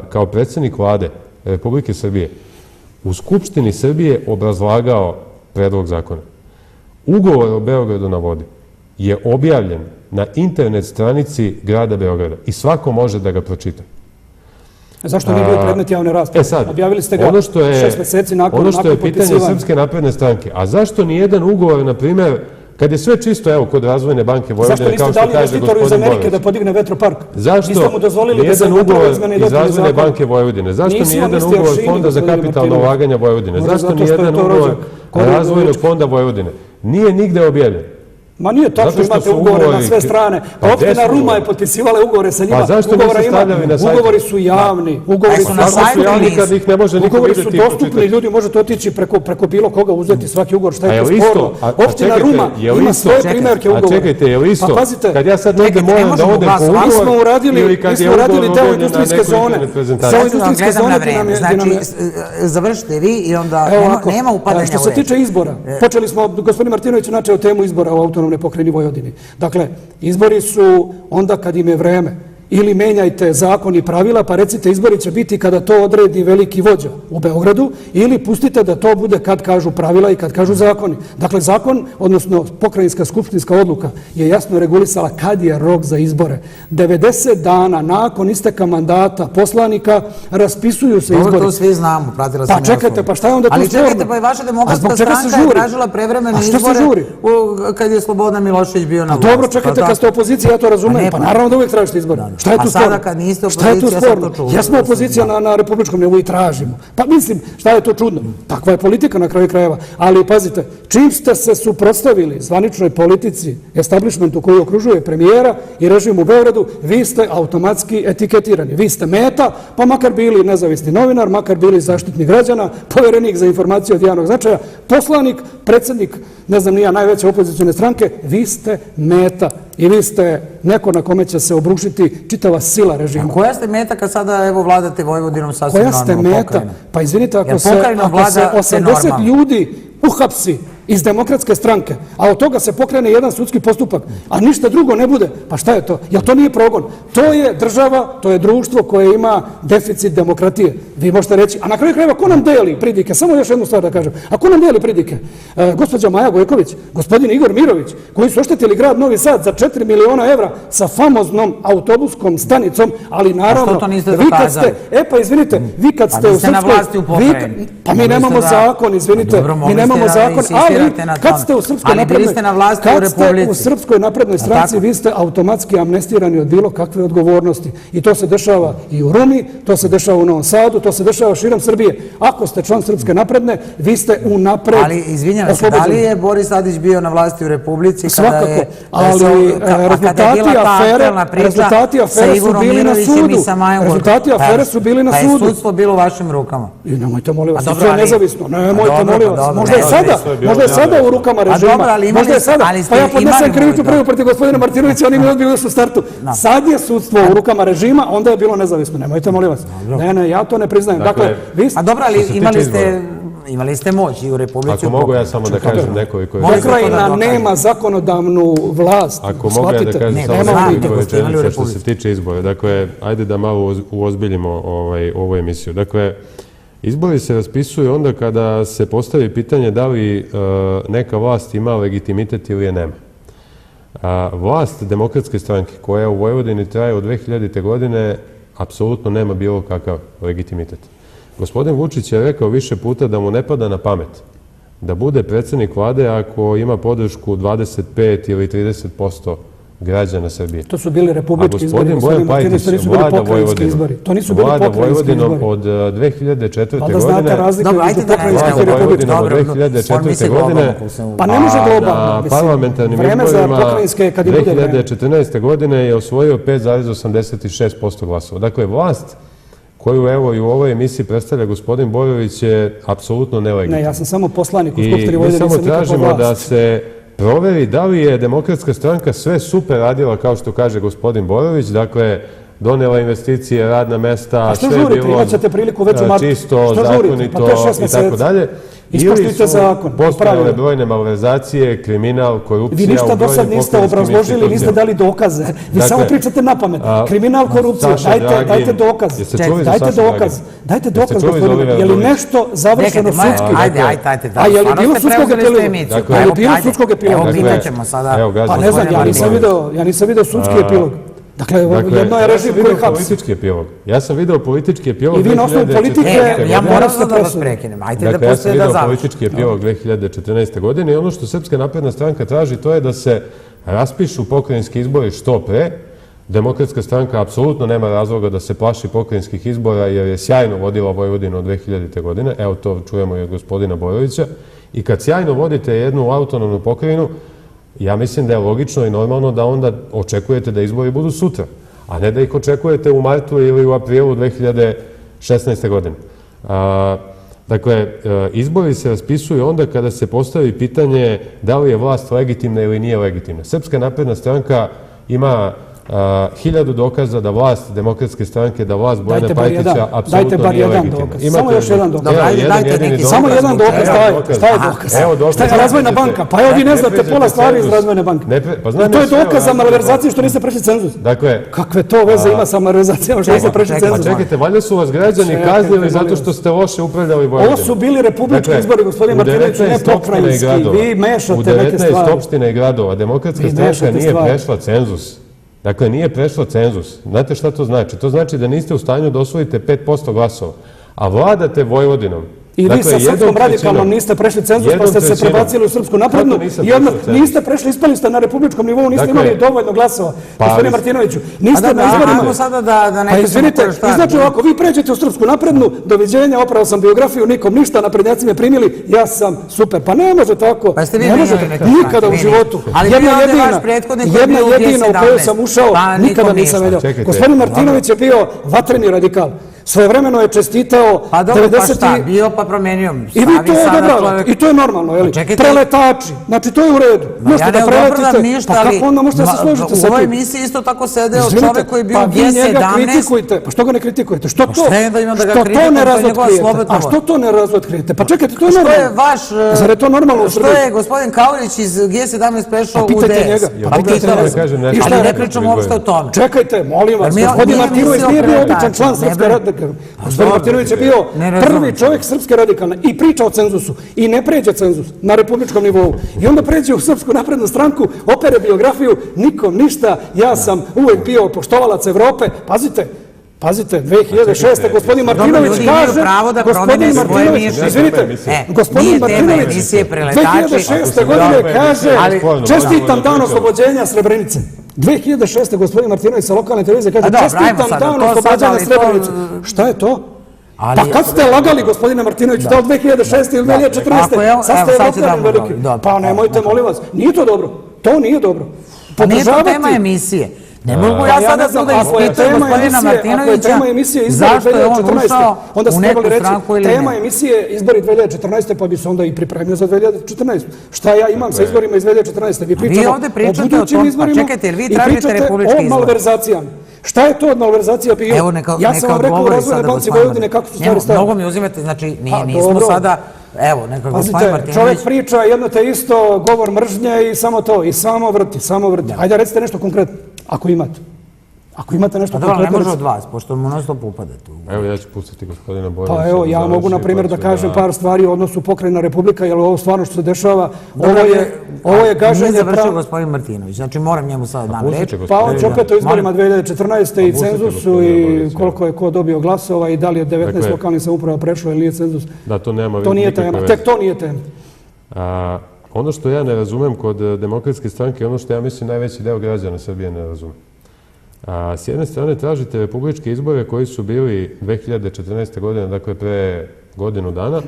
kao predsjednik vlade Republike Srbije u Skupštini Srbije obrazlagao predlog zakona. Ugovor o Beogradu na vodi je objavljen na internet stranici grada Beograda i svako može da ga pročita. Zašto nije bio predmet javne rasprave? Objavili ste ga 6 meseci nakon ono što je pitanje Srpske napredne stranke. A zašto nijedan ugovor, na primjer, kad je sve čisto, evo, kod Razvojne banke Vojvodine, kao što kaže gospodin Bojović. Zašto niste dali investitoru iz Amerike da podigne vetropark? Zašto nijedan ugovor iz Razvojne banke Vojvodine? Zašto nijedan ugovor Fonda za kapitalna ulaganja Vojvodine? Zašto nijedan ugovor Razvojnog fonda Vojvodine? Nije nigde objavljen. Ma nije tačno, imate ugovore na sve strane. Opština Ruma je potpisivala ugovore sa njima. Ugovori su javni. Ugovori su na sajtu. Ugovori su dostupni. Ljudi možete otići preko bilo koga uzeti svaki ugovor. Šta je to sporno? Opština Ruma ima svoje primjerke ugovora. A čekajte, je li isto? Kad ja sad negde moram da odem po ugovor ili kad je ugovor objavljen na nekoj internet prezentaciji? Znači, završite vi i onda nema upadanja u reč. Što se tiče izbora, počeli smo, gospodin Martinović načeo temu izbora u autonomnoj pokrajini Vojvodini. Dakle, izbori su onda kad im je vreme. Ili menjajte zakon i pravila, pa recite izbori će biti kada to odredi veliki vođa u Beogradu, ili pustite da to bude kad kažu pravila i kad kažu zakoni. Dakle, zakon, odnosno pokrajinska skupštinska odluka, je jasno regulisala kad je rok za izbore. 90 dana nakon isteka mandata poslanika raspisuju se izbori. To svi znamo, pratila sam. Pa čekajte, pa šta je onda tu sporno? Ali čekajte, pa i vaša Demokratska stranka je tražila prevremene izbore kad je Slobodan Milošević bio na vlasti. Dobro, čekajte, kad ste opozicija, ja to razumem. Pa naravno da uvijek tražite izbore. Šta je tu sporno? Šta je tu sporno? Jesmo opozicija na republičkom nivou i tražimo. Pa mislim, šta je to čudno? Takva je politika na kraju krajeva. Ali pazite, čim ste se suprotstavili zvaničnoj politici, establishmentu koji okružuje premijera i režim u Beogradu, vi ste automatski etiketirani. Vi ste meta, pa makar bili nezavisni novinar, makar bili zaštitnik građana, poverenik za informacije od javnog značaja, poslanik, predsjednik, ne znam nija, najveće opozicione stranke, vi ste meta i vi ste neko na kome će se obrušiti čitava sila režima. A koja ste meta kad sada evo vladate Vojvodinom sasvim normalno pokrajinom? Koja ste meta? Pa izvinite, ako se 80 ljudi uhapsi iz Demokratske stranke, a od toga se pokrene jedan sudski postupak, a ništa drugo ne bude, pa šta je to? Jel to nije progon? To je država, to je društvo koje ima deficit demokratije. Vi možete reći, a na kraju krajeva, ko nam deli pridike? Samo još jednu stvar da kažem. A ko nam deli pridike? Gospođa Maja Gojković, gospodin Igor Mirović, koji su oštetili grad Novi Sad za 4 miliona evra sa famoznom autobuskom stanicom, ali naravno, a što to niste vi kad ste, pa izvinite, vi kad ste u Srpskoj, pa mi nemamo zakon, izvinite, mi nemamo zakon, ali kad ste u Srpskoj naprednoj stranci, vi ste automatski amnestirani od bilo kakve odgovornosti. I to se dešava i u Rumi, to se dešava u Novom Sadu, to se dešava širom Srbije. Ako ste član Srpske napredne, vi ste unapred ali, izvinjavam se, da li je Boris Tadić bio na vlasti u Republici? Svakako, ali rezultati afere su bili na sudu. Rezultati afere su bili na sudu. Pa je sudstvo bilo u vašim rukama. I nemojte, molim vas, sudstvo je nezavisno. Nemojte, molim vas. Možda je sada u rukama režima. Možda je sada. Pa ja podnesem krivičnu prijavu protiv gospodina Martinovića, oni mi odbili još u startu. Sad je sudstvo u rukama režima, onda je bilo nezavisno. Nemojte, molim vas. Ne, ja to ne priznajem. Dakle, vi ste... A dobro, ali imali ste moć i u Republici. Ako mogu ja samo da kažem nekoliko... Pokrajina nema zakonodavnu vlast. Ako mogu ja da kažem samo nekoliko rečenica što se tiče izbora. Dakle, ajde da malo uozbiljimo ovu emisiju. Dakle, izbori se raspisuju onda kada se postavi pitanje da li neka vlast ima legitimitet ili je nema. Vlast Demokratske stranke koja u Vojvodini traje od 2000. godine apsolutno nema bilo kakav legitimitet. Gospodin Vučić je rekao više puta da mu ne pada na pamet da bude predsjednik vlade ako ima podršku 25 ili 30% građana Srbije. To su bili republički izbori. A gospodin Bojan Pajtić vlada Vojvodinom. To nisu bili pokrajinski izbori. Od 2004. godine. Znate razliku između pokrajinskih i republičkih. Od 2004. godine. Pa ne može globalno. Na parlamentarnim izborima 2014. godine je osvojio 5,86% glasova. Dakle, vlast koju evo i u ovoj emisiji predstavlja gospodin Borović je apsolutno nelegitimna. Ne, ja sam samo poslanik u Skupštini Vojvodine. I mi samo tražimo da se proveri da li je Demokratska stranka sve super radila, kao što kaže gospodin Borović, dakle, donela investicije, radna mesta, sve je bilo čisto, zakonito i tako dalje. Ili su postojale brojne malverzacije, kriminal, korupcija. Vi ništa do sad niste obrazložili, niste dali dokaze. Vi samo pričate na pamet. Kriminal, korupcija, dajte dokaz. Dajte dokaz. Dajte dokaz, gospodine. Je li nešto završeno sudski? Ajde. A je li bilo sudskog epiloga? Je li bilo sudskog epiloga? Evo, pitaćemo sada. Pa ne znam, ja nisam video sudski epilog. Dakle, jedno je režim koji hapsi. Ja sam video politički epilog 2014. I vi na osnovu politike... Ja moram da vas prekinem. Ajde da postoje da završi. Ja sam video politički epilog 2014. godine i ono što Srpska napredna stranka traži to je da se raspišu pokrajinski izbori što pre. Demokratska stranka apsolutno nema razloga da se plaši pokrajinskih izbora jer je sjajno vodila Vojvodinu od 2000. godine. Evo to čujemo i od gospodina Borovića. I kad sjajno vodite jednu autonomnu pokrajinu, ja mislim da je logično i normalno da onda očekujete da izbori budu sutra, a ne da ih očekujete u martu ili u aprilu 2016. godine. Dakle, izbori se raspisuju onda kada se postavi pitanje da li je vlast legitimna ili nije legitimna. Srpska napredna stranka ima 1000 dokaza da vlast Demokratske stranke, da vlast Bojana Pajtića apsolutno nije legitimna. Samo još jedan dokaz. Samo jedan dokaz. Šta je dokaz? Šta je Razvojna banka? Pa evo vi ne znate pola stvari iz Razvojne banke. To je dokaz za malverzaciju što niste prešli cenzus. Kakve to veze ima sa malverzacijama što niste prešli cenzus? Pa čekajte, valjda su vas građani kaznili zato što ste loše upravljali Vojvodinom. Ovo su bili republički izbori, gospodin Martinović, ne pokrajinski. Vi mešate neke stvari. U 19 opština i gradova Demokratska stranka nije prešla cenzus. Dakle, nije prešla cenzus. Znate šta to znači? To znači da niste u stanju da osvojite 5% glasova. A vladate Vojvodinom I vi sa Srpskom radikalnom niste prešli cenzus, pa ste se prebacili u Srpsku naprednu i odmah niste prešli, ispali ste na republičkom nivou, niste imali dovoljno glasova. Gospodine Martinoviću, niste na izborima... Pa izvinite, i znači ovako, vi pređete u Srpsku naprednu, doviđenja, opravo sam biografiju, nikom ništa, naprednjaci me primili, ja sam super. Pa ne može tako, ne može nikada u životu. Jedna jedina u kojoj sam ušao, nikada nisam veljao. Gospodin Martinović je bio vatreni radikal. Svojevremeno je čestitao 90. Pa dobro, pa šta, bio pa promenio. I vi to odobravate, i to je normalno, jel? Preletači, znači to je u redu. Ja ne odobravam ništa, ali kako onda možete se složiti sa tim? U ovoj emisiji isto tako sedeo čovek koji je bio u G17. Pa što ga ne kritikujete? Što to ne razotkrijete? A što to ne razotkrijete? Pa čekajte, to je normalno. Što je vaš... Zar je to normalno u Srbiji? Što je gospodin Kaulić iz G17 prešao u DS? Pitajte njega. Ali ne pričamo uopšte o tome. Čekajte, molim vas, gospodin Martinović nije bio običan član Srpske radikalne. Gospodin Martinović je bio prvi čovjek Srpske radikalne i priča o cenzusu i ne pređe cenzus na republičkom nivou. I onda pređe u Srpsku naprednu stranku, opere biografiju, nikom ništa, ja sam uvek bio poštovalac Evrope. Pazite, 2006. gospodin Martinović kaže, gospodin Martinović, izvinite, gospodin Martinović 2006. godine kaže, čestitam dan oslobođenja Srebrenice. 2006. gospodin Martinović sa lokalne televizije kaže, čestitam dan oslobođenja Srebrenice. Šta je to? Pa kad ste lagali, gospodine Martinović, da li 2006. ili 2014. Sad ste lokalni veliki. Pa nemojte, molim vas, nije to dobro. To nije dobro. Pa nije to tema emisije. Ne mogu ja sada tu da ispitujem gospodina Martinovića zašto je on ušao u neku stranku ili ne. Tema emisije izbori 2014. pa bi se onda i pripremio za 2014. Šta ja imam sa izborima iz 2014. Vi pričamo o budućim izborima i pričate o malverzacijama. Šta je to od malverzacija bio? Ja sam vam rekao u Razvojnoj banci Vojvodine kako su stvari stavili. Mnogo mi uzimate, znači nismo sada... Evo, neka gospodin Martinović... Čovjek priča jedno te isto, govor mržnje i samo to, i samo vrti. Ajde, recite nešto konkretno, ako imate. Ako imate nešto konkretno... Ne može od vas, pošto mu non stop upadate. Evo, ja ću pustiti gospodina Bojanića. Pa evo, ja mogu, na primjer, da kažem par stvari u odnosu Pokrajina Republika, jer ovo stvarno što se dešava, ovo je gaženje... Nije završio gospodin Martinović, znači moram njemu sada dam reč. Pa on će opet o izborima 2014. i cenzusu i koliko je ko dobio glasova i da li je 19 lokalnih samouprava prešlo ili nije cenzus. Da, to nema... To nije tema, tek to nije tema. Ono što ja ne razumem kod Demokratske stranke, ono što ja mislim najveći deo građana Srbije ne razume. S jedne strane tražite republičke izbore koji su bili 2014. godine, dakle pre godinu dana,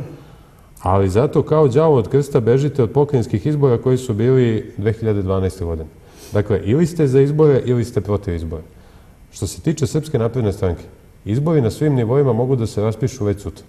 ali zato kao đavo od krsta bežite od pokrajinskih izbora koji su bili 2012. godine. Dakle, ili ste za izbore ili ste protiv izbora. Što se tiče Srpske napredne stranke, izbori na svim nivoima mogu da se raspišu već sutra.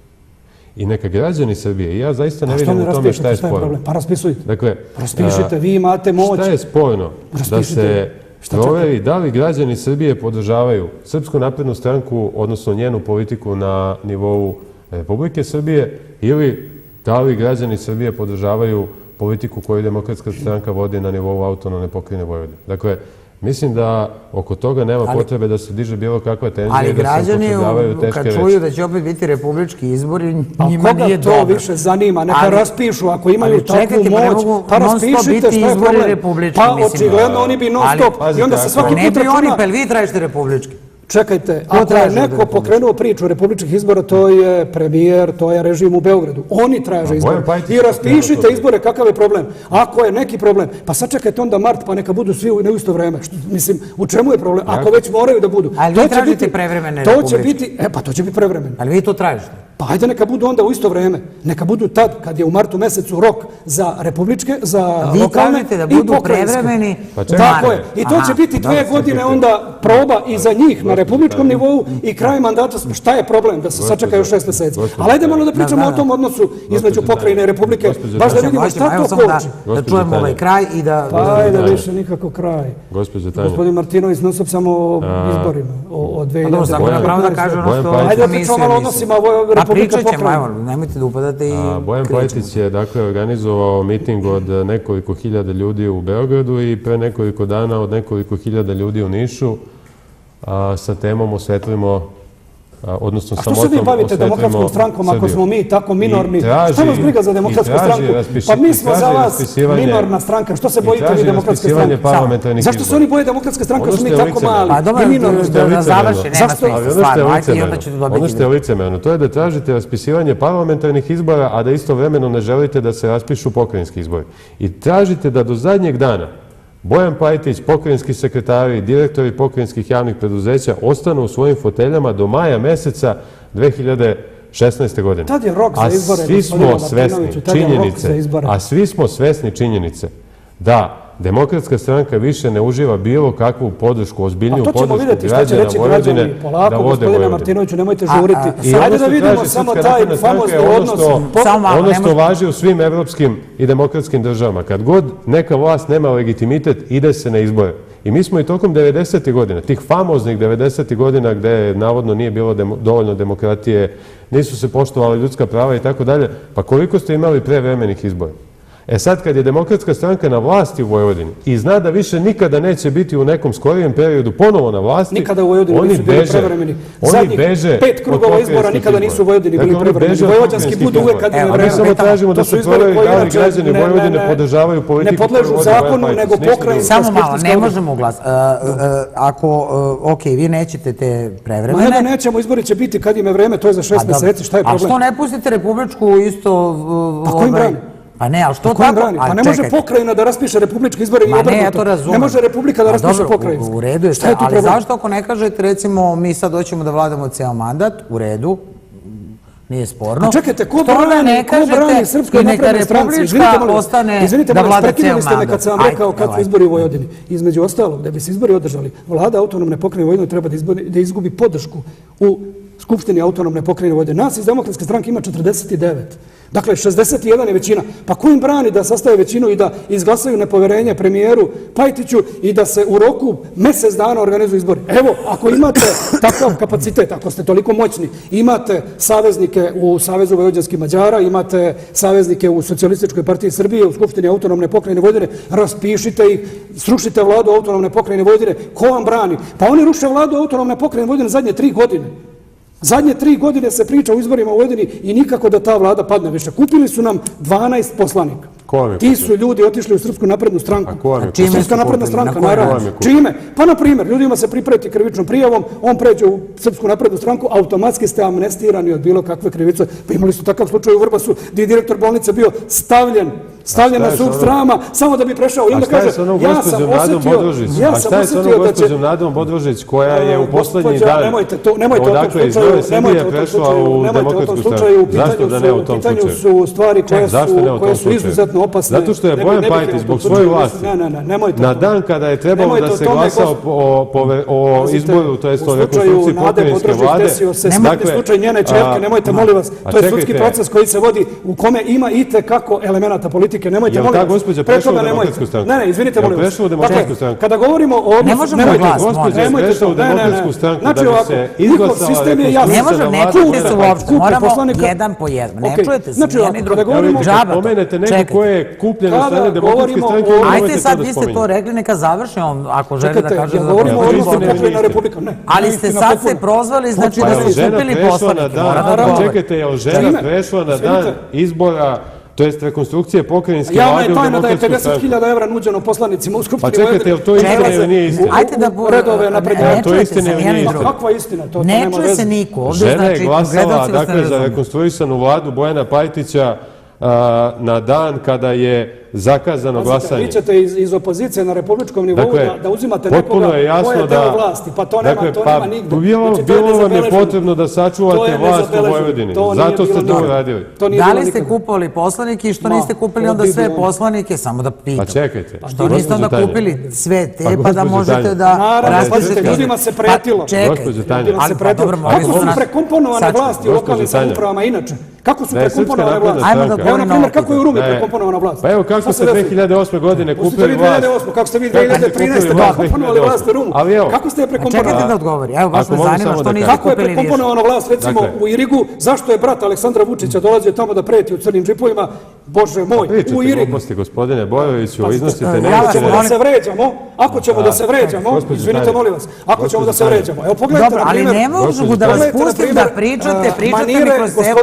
I neka građani Srbije, i ja zaista ne vidim u tome šta je sporno. Pa raspisujte. Dakle, raspišite, vi imate moć. Šta je sporno? Da se proveri da li građani Srbije podržavaju Srpsku naprednu stranku, odnosno njenu politiku na nivou Republike Srbije, ili da li građani Srbije podržavaju politiku koju Demokratska stranka vodi na nivou autonomne pokrajine Vojvodine. Dakle, mislim da oko toga nema potrebe da se diže bilo kakva tenzija i da se upotrebljavaju teške reči. Ali građani, kad čuju da će opet biti republički izbori, njima nije dobro. Koga to više zanima? Neka raspišu, ako imaju takvu moć, pa raspišite, šta je problem? Pa očigledno oni bi non stop. I onda se svaki put računa... Ne bi oni, pa vi tražite republički. Čekajte, ako je neko pokrenuo priču republičkih izbora, to je premijer, to je režim u Beogradu. Oni traže izbore. I raspišite izbore, kakav je problem. Ako je neki problem, pa sad čekajte onda mart, pa neka budu svi u isto vreme. Mislim, u čemu je problem? Ako već moraju da budu. Ali vi tražite prevremene republičke. Pa to će biti prevremeno. Ali vi to tražite. Pa ajde neka budu onda u isto vreme. Neka budu tad, kad je u martu mesecu rok za republičke, za lokalne i pokrajinske. Vi tražite da budu prevremeni. Tako je. I to će biti 2 godine onda proba i za njih na republičkom nivou i kraj mandata. Šta je problem da se sačeka još 6 meseci? Ali ajde malo da pričamo o tom odnosu između pokrajine i republike. Baš da vidimo šta to koči. Da čujemo ovaj kraj i da... Pa ajde više nikako kraj. Gospodin Martinović non stop samo o izborima. O 2019. Ajde da pričamo malo o odnosima pričat ćemo, evo, nemojte da upadate i... Bojan Pajtić je, dakle, organizovao miting od nekoliko hiljada ljudi u Beogradu i pre nekoliko dana od nekoliko hiljada ljudi u Nišu sa temom Osvetlimo odnosno a što se vi bavite demokratskom strankom ako smo mi tako minorni? Što vas briga za demokratsku stranku? Pa mi smo za vas minorna stranka. Što se bojite vi demokratske stranke? Zašto se oni boje demokratske stranke ako smo mi tako mali? Pa dobro, da završi, nema smisla stvarno. Ajde i onda ću dobiti. Ono što je licemerno, to je da tražite raspisivanje parlamentarnih izbora, a da istovremeno ne želite da se raspišu pokrajinski izbori. I tražite da do zadnjeg dana Bojan Pajtić, pokrajinski sekretari, direktori pokrajinskih javnih preduzeća ostanu u svojim foteljama do maja meseca 2016. godine. Tad je rok za izbore, gospodine Martinoviću, tad je rok za izbore. A svi smo svesni činjenice da Demokratska stranka više ne uživa bilo kakvu podršku, ozbiljniju podršku građana Vojvodine da vode gospodine Martinoviću, nemojte žuriti. Ajde da vidimo samo taj famozni odnos. Ono što važi u svim evropskim i demokratskim državama. Kad god neka vlast nema legitimitet, ide se na izbore. I mi smo i tokom 90. godina, tih famoznih 90. godina gde navodno nije bilo dovoljno demokratije, nisu se poštovala ljudska prava i tako dalje, pa koliko ste imali prevremenih izbora? E sad, kad je Demokratska stranka na vlasti u Vojvodini i zna da više nikada neće biti u nekom skorijem periodu ponovo na vlasti, nikada u Vojvodini nisu bili prevremeni. Zadnjih 5 krugova izbora nikada nisu u Vojvodini bili prevremeni. Vojvođanski budu uvek kad je vreme. Mi samo tražimo da se proveri da li građani Vojvodine podržavaju politiku. Ne podležu zakonu, nego pokrajinska skupštinska. Samo malo, ne možemo glas. Ako, ok, vi nećete te prevremene. Ma da nećemo, izbori će biti kad im je vreme, to je za 6 meseci, šta je problem? A što ne pustite Republičku isto... Pa ko im brani? Pa ne, ali što tako? Pa ne može pokrajina da raspiše republički izbore i obrnuto. Ne, ja to razumem. Ne može republika da raspiše pokrajinski. U redu je, ali zašto ako ne kažete, recimo, mi sad hoćemo da vladamo ceo mandat, u redu, nije sporno. A čekajte, ko brani Srpskoj naprednoj stranci? Izvinite, prekinuli ste me kad sam vam rekao kad su izbori u Vojvodini. Između ostalog, da bi se izbori održali, vlada autonomne pokrajine Vojvodine treba da izgubi podršku u Skupštini autonomne pokrajine Vojvodine. Nas iz Demokratske stranke ima 49. Dakle, 61 je većina. Pa ko im brani da sastave većinu i da izglasaju nepoverenje premijeru Pajtiću i da se u roku mesec dana organizuju izbori? Evo, ako imate takav kapacitet, ako ste toliko moćni, imate saveznike u Savezu vojvođanskih Mađara, imate saveznike u Socijalističkoj partiji Srbije, u Skupštini autonomne pokrajine Vojvodine, raspišite ih, srušite vladu autonomne pokrajine Vojvodine. Ko vam brani? Pa oni ruše vladu autonomne pokrajine Vojvodine zadnje 3 godine. Zadnje 3 godine se priča o izborima u Vojvodini i nikako da ta vlada padne više. Kupili su nam 12 poslanika. Ti su ljudi otišli u Srpsku naprednu stranku. Srpska napredna stranka, naravno. Čime? Pa, na primjer, ljudima se pripreti krivičnom prijavom, on pređe u Srpsku naprednu stranku, automatski ste amnestirani od bilo kakve krivice. Pa imali su takav slučaj u Vrbasu, gdje je direktor bolnice bio stavljen na sud srama, samo da bi prešao. I onda kaže, ja sam osjetio da će... A šta je sa onom gospođom Nadom Bodrožić, koja je u poslednji dan odakle iz Nove Srbije prešla u Demokratsku stranku? Zašto da ne u tom slučaju? U pitanju su stvari koje su izuzetno opasne. Zato što je Bojan Pajtić zbog svoje vlasti na dan kada je trebalo da se glasa o izboru, to jest o rekonstrukciji pokrajinske vlade. Nemojte slučaj njene čerke, nemojte, molim vas, to je sudski proces koji se vodi, u kome ima i tekako elemenata politike. Nemojte, molim vas. Je li ta gospođa prešla u Demokratsku stranku? Ne, izvinite, molim vas. Prešla u Demokratsku stranku? Kada govorimo o odnosu... Ne možemo da glas, gospođa je prešla u Demokratsku stranku da bi se izglasala rekonstrukcija. Ne možemo, ne čujete se uopšte, moramo jedan po jedan. Ne čujete se, jedni drugi. Džaba to. Pomenete neko ko je kupljen od strane Demokratske stranke. Ajde sad, vi ste to rekli, neka završi on, ako želi da kaže... Ja govorim o odnosu pokrajina Republika. Ali ste sad se prozvali, znači da ste kupili poslanike. Čekajte, je li žena prešla na dan izbora, to jest rekonstrukcije pokrajinske vlade u Demokratsku stranku? Javno je tajna da je 50.000 evra nuđeno poslanicima u Skupštini. Pa čekajte, je li to istina ili nije istina? Ajde da... Ne čujete se, nije istina. Kakva istina? Ne čuje se niko. Žena je glasala, dakle, za rekonstruisanu vladu Bojana Pajtića na dan kada je zakazano glasanje. Vi ćete iz opozicije na republičkom nivou da uzimate nekoga ko je deo vlasti. Pa to nema nigde. Bilo vam je potrebno da sačuvate vlast u Vojvodini. Zato ste to uradili. Da li ste kupovali poslanike i što niste kupili onda sve poslanike? Samo da pitam. Pa čekajte. Što niste onda kupili sve te pa da možete da raspišete? Ljudima se pretilo. Gospođo Tanja. Kako su prekomponovane vlasti u lokalnim samoupravama inače? Kako su prekomponovane vlasti? Evo, na primjer, kako je u Rumi prekomponovana vlast? Pa evo, kako ste 2008. godine kupili vlast? Kako ste vi 2013. prekomponovali vlast u Rumu? Kako ste je prekomponovali? Čekajte da odgovori. Evo, baš me zanima što niste kako je kupili ništa. prekomponovana vlast, recimo, u Irigu? Zašto je brat Aleksandra Vučića dolazio tamo da preti u crnim džipovima? Bože moj, u Irigu. Pričate gluposti, gospodine Bojoviću, iznosite neistine. Da se vređamo, ako ćemo da se vređamo, izvinite molim vas, ako ćemo da se vređamo, evo pogledajte na primjer... Dobro, ali ne mogu da vas pustim da pričate mi kroz celu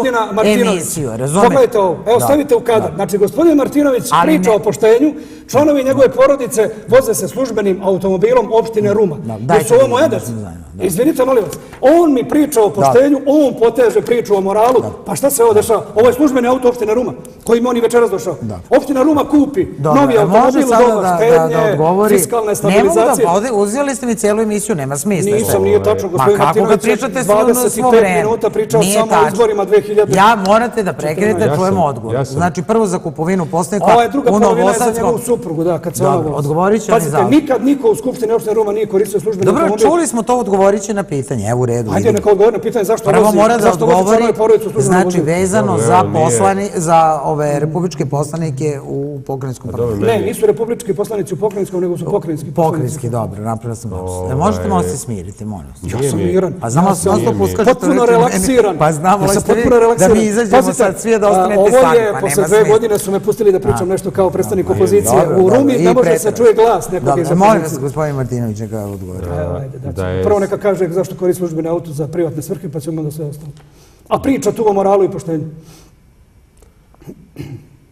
emisiju, razumete? Pogledajte ovo, evo stavite u kadar. Znači, gospodin Martinović priča o poštenju, članovi njegove porodice voze se službenim automobilom opštine Ruma. Jesu ovo moja deca? Izvinite, molim vas. On mi priča o poštenju, on poteže priču o moralu. Pa šta se ovo dešava? Ovo je službeni auto opštine Ruma, kojim on i večeras došao. Opština Ruma kupi novi automobil u doba štednje, fiskalne stabilizacije. Uzeli ste mi cijelu emisiju, nema smisla. Nisam, nije tačno. Gospodin Martinović 25 minuta pričao samo o izborima 2000. Ja morate da prekinete čujem odgovor. Znači, prvo za kupovinu poslanika u Novosadskom. Ovo je druga polovina za njegovu suprugu, da, kad se ona vozi. Odgovorit će oni za... Pazite, nikad niko u Skupštini opštine Ruma nije koristio službeni automobil. Dobro, čuli smo to, odgovorit će na pitanje, evo u redu. Ajde, neka odgovori na pitanje zašto prvo vozi, mora da odgovori, znači vozi. vezano za ove republičke poslanike u pokrajinskom parlamentu. Ne, nisu republički poslanici u pokrajinskom, nego su pokrajinski poslanici. Pokrajinski, dobro, napravila sam lapsus. Možete malo se smiriti, molim vas. Ja sam miran. Pa znamo vas to puskačete. Potpuno relaksiran. Pa znamo da mi izađemo sad svi da ostanete sami. Ovo je, posle 2 godine su me pustili da pričam nešto kao predstavnik opozicije. U Rumi ne može se čuje glas nekog iz opozicije. Molim vas, gospodin Martinović, neka odgovori. Prvo neka kaže zašto koristi službeni auto za privatne svrhe, pa ćemo da sve ostalo. A priča tu o moralu i poštenju.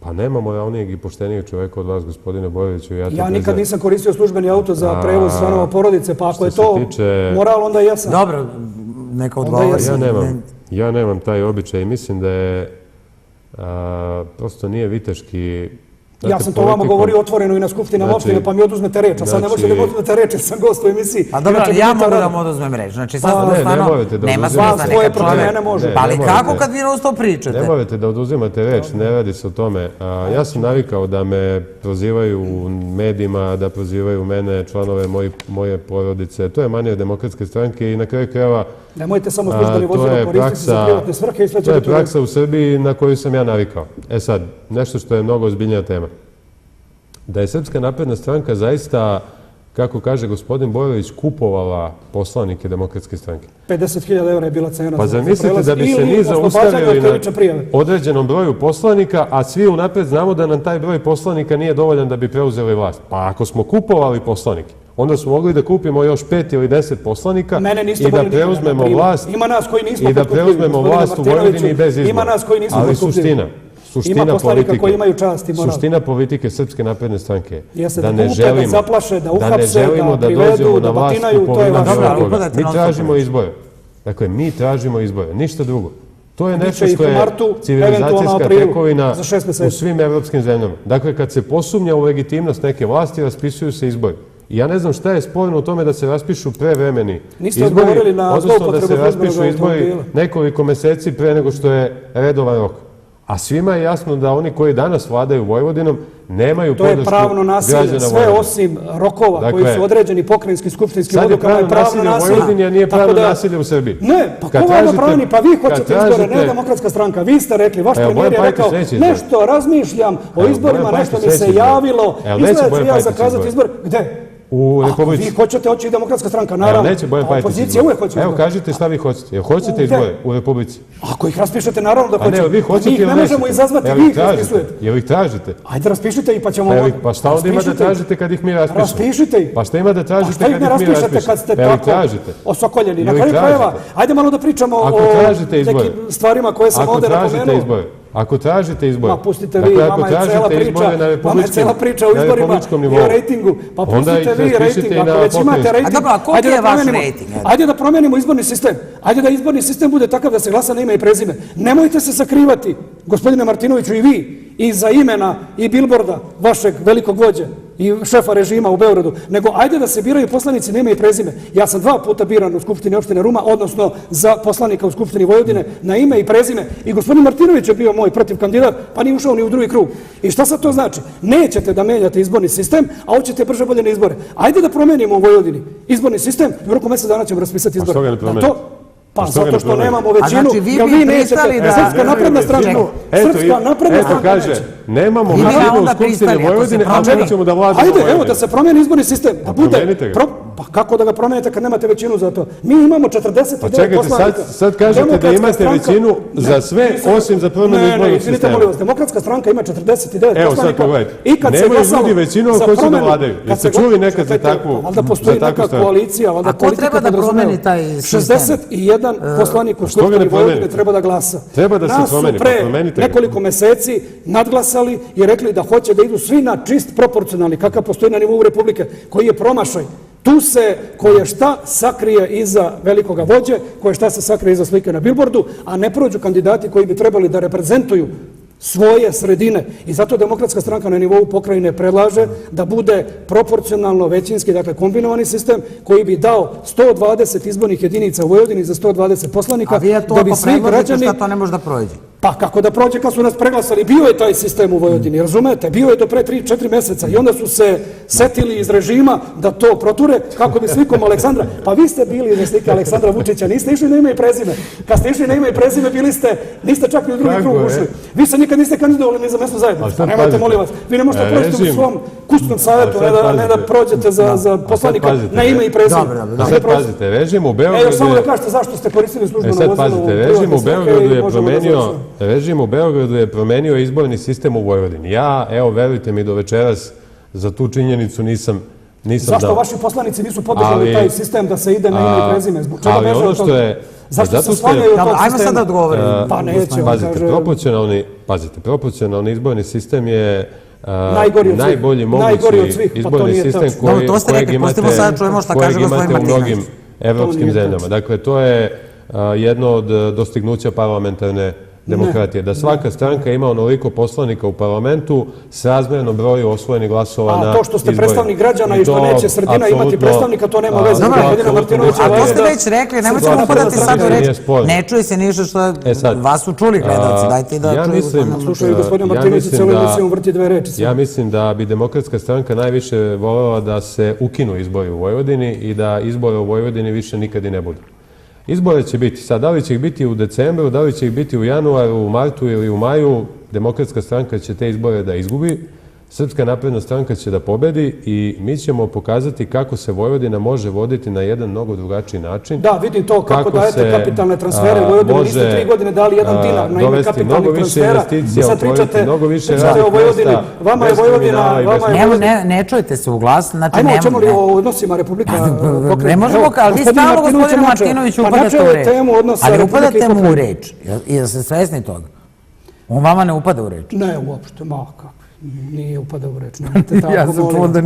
Pa nema moralnijeg i poštenijeg čoveka od vas, gospodine Bojoviću. Ja nikad nisam koristio službeni auto za prevoz članova porodice, pa ako je to moral, onda i ja sam. Dobro, neka odgovori. Ja nemam taj običaj i mislim da je prosto nije viteški. Ja sam to vama govorio otvoreno i na skupštinama opštine, pa mi oduzmete reč, a sad ne možete da mi oduzmete reč, jer sam gost u emisiji. Pa dobro, ja mogu da mu oduzmem reč, znači sad stvarno nema smisla neka čovjek. Pa ali kako kad vi na to pričate? Ne morate da oduzimate reč, ne radi se o tome. Ja sam navikao da me prozivaju u medijima, da prozivaju mene, članove moje porodice. To je manir Demokratske stranke i na kraju krajeva nemojte samo službeni vozilo koristiti za privatne svrhe i sve će biti... To je praksa u Srbiji na koju sam ja navikao. E sad, nešto što je mnogo ozbiljnija tema. Da je Srpska napredna stranka zaista, kako kaže gospodin Bojović, kupovala poslanike Demokratske stranke. 50.000 € je bila cena. Pa zamislite da bi se mi zaustavili na određenom broju poslanika, a svi unapred znamo da nam taj broj poslanika nije dovoljan da bi preuzeli vlast. Pa ako smo kupovali poslanike, onda smo mogli da kupimo još 5 ili 10 poslanika i da preuzmemo vlast u Vojvodini bez izbora. Ali suština poslanika koji imaju čast i moral. Suština politike Srpske napredne stranke jeste da kupe, da zaplaše, da uhapse, da privedu, da batinaju, to je vaš razlog. Mi tražimo izbore. Dakle, mi tražimo izbore, ništa drugo. To je nešto što je civilizacijska tekovina u svim evropskim zemljama. Dakle, kad se posumnja u legitimnost neke vlasti, raspisuju se izbori. I ja ne znam šta je sporno u tome da se raspišu prevremeni izbori, odnosno da se raspišu izbori nekoliko meseci pre nego što je redovan rok. A svima je jasno da oni koji danas vladaju Vojvodinom nemaju podršku građana Vojvodine. To je pravno nasilje, sve osim rokova koji su određeni pokrajinskim skupštinskim odlukama je pravno nasilje. Sad je pravno nasilje u Vojvodini, a nije pravno nasilje u Srbiji. Ne, pa ko vama pravni? Pa vi hoćete izbore, ne Demokratska stranka. Vi ste rekli, vaš premijer je rekao, nešto razmišljam o izborima, nešto mi se javilo, izgleda ću ja zakazati izbor. Gde? Ako vi hoćete, hoće i Demokratska stranka, naravno. A opozicija uvek hoće izbore. Evo, kažite šta vi hoćete. Hoćete izbore u Republici? Ako ih raspišete, naravno da hoćete. A ne, vi hoćete ili ne možemo izazvati, vi ih raspisujete. Jel ih tražite? Ajde, raspišite ih pa ćemo... Pa šta onda ima da tražite kad ih mi raspišemo? Raspišite ih. Pa šta ima da tražite kad ih mi raspišemo? Pa šta ih ne raspišete kad ste tako osokoljeni? Na kraju krajeva, ajde malo da pričamo o nekim stvarima koje sam ovde napomenuo. Ako tražite izbore, pa pustite vi, vama je cela priča o izborima i o rejtingu, pa pustite vi rejting, ako već imate rejting, dobro, a koliki je vaš rejting? Ajde da promenimo izborni sistem, ajde da izborni sistem bude takav da se glasa na ime i prezime. Nemojte se sakrivati, gospodine Martinoviću, i vi, iza imena i bilborda vašeg velikog vođe i šefa režima u Beogradu, nego ajde da se biraju poslanici na ime i prezime. Ja sam 2 puta biran u Skupštini opštine Ruma, odnosno za poslanika u Skupštini Vojvodine na ime i prezime. I gospodin Martinović je bio moj protiv kandidat, pa nije ušao ni u drugi krug. I šta sad to znači? Nećete da menjate izborni sistem, a hoćete brže bolje na izbore. Ajde da promenimo u Vojvodini izborni sistem i u roku mjesec dana ćemo raspisati izbore. A što ga ne promenite? Pa zato što nemamo većinu, jer vi nećete, Srpska napredna stranka, Eto kaže, nemamo većinu u Skupštini Vojvodine, a čega ćemo da vladamo Vojvodine? Ajde, evo da se promijeni izborni sistem, da bude Pa kako da ga promenite kad nemate većinu za to? Mi imamo 49 poslanika. Sad kažete da imate većinu za sve, osim za promjenu izbornog sistema. Molim vas, Demokratska stranka ima 49 poslanika. Evo sad pogledajte. Nemaju ljudi većinu ako će da vladaju. Jeste čuli nekad za takvu? Valjda postoji neka koalicija, valjda politika treba da promeni taj sistem? 61 poslanik u Skupštini Vojvodine treba da glasa. Treba da se promeni, pa promenite ga. Nekoliko meseci nadglasali i rekli da hoće da idu svi na čist proporcionalni, kakav postoji na nivou Republike, koji je promašaj. Tu se koje šta sakrije iza velikoga vođe, koje šta se sakrije iza slike na bilbordu, a ne prođu kandidati koji bi trebali da reprezentuju svoje sredine. I zato Demokratska stranka na nivou pokrajine predlaže da bude proporcionalno većinski, dakle kombinovani sistem koji bi dao 120 izbornih jedinica u Vojvodini za 120 poslanika. A vi je to ako predložite šta to ne može da prođe? Pa kako da prođe kad su nas preglasali? Bio je taj sistem u Vojvodini, razumete? Bio je do pre 3-4 meseca i onda su se setili iz režima da to proture kako bi slikom Aleksandra. Pa vi ste bili na slike Aleksandra Vučića, niste išli na ime i prezime. Kad ste išli na ime i prezime, niste čak ni u drugi krug ušli. Vi se nikad niste kandidovali ni za mesto zajednice. Nemojte, molim vas. Vi ne možete proći u svom kućnom savjetu, ne da prođete za poslanika na ime i prezime. Sad pazite, režim u Beogradu... Samo da kažete zašto ste koristili službeno vozilo. Sad pazite, režim u Beogradu je promenio izborni sistem u Vojvodini. Ja, evo, verujte mi, do večeras za tu činjenicu nisam dao. Zašto vaši poslanici nisu podržali taj sistem da se ide na ime i prezime? Zbog čega beže od toga? Zašto se slanjaju od tog sistema? Ajmo sad da odgovorim. Pa neće, on kaže... Proporcionalni izborni sistem je Najgori najbolji mogući izborni sistem kojeg imate u mnogim evropskim zemljama. Dakle, to je jedno od dostignuća parlamentarne demokratije. Da svaka stranka ima onoliko poslanika u parlamentu srazmjerno broju osvojenih glasova na izborima. A to što ste predstavnik građana i što neće sredina imati predstavnika, to nema veze. A to ste već rekli, nemojte upadati sad u reč. Ne čuje se ništa što vas su čuli gledalci. Dajte da čuju gospodina Martinovića. Slušaju gospodina Martinovića, cijelo emisiju vrti dve reči. Ja mislim da bi Demokratska stranka najviše voljela da se ukinu izbori u Vojvodini i da izbora u Vojvodini više nikad i ne bude. Izbore će biti sad, da li će ih biti u decembru, da li će ih biti u januaru, u martu ili u maju, Demokratska stranka će te izbore da izgubi, Srpska napredna stranka će da pobedi i mi ćemo pokazati kako se Vojvodina može voditi na jedan mnogo drugačiji način. Da, vidim to kako dajete kapitalne transfere. Vojvodini niste 3 godine dali 1 dinar na ime kapitalnih transfera. I sad pričate o Vojvodini. Vama je Vojvodina... Ne čujete se u glas. Ajmo, o čemu li o odnosima Republika... Ne možemo, ali vi stalno gospodinu Martinoviću upadate u reč. Ali upadate mu u reč. I da ste svesni toga. On vama ne upada u reč. Ne, uopšte, kako. Nije upadao u reč.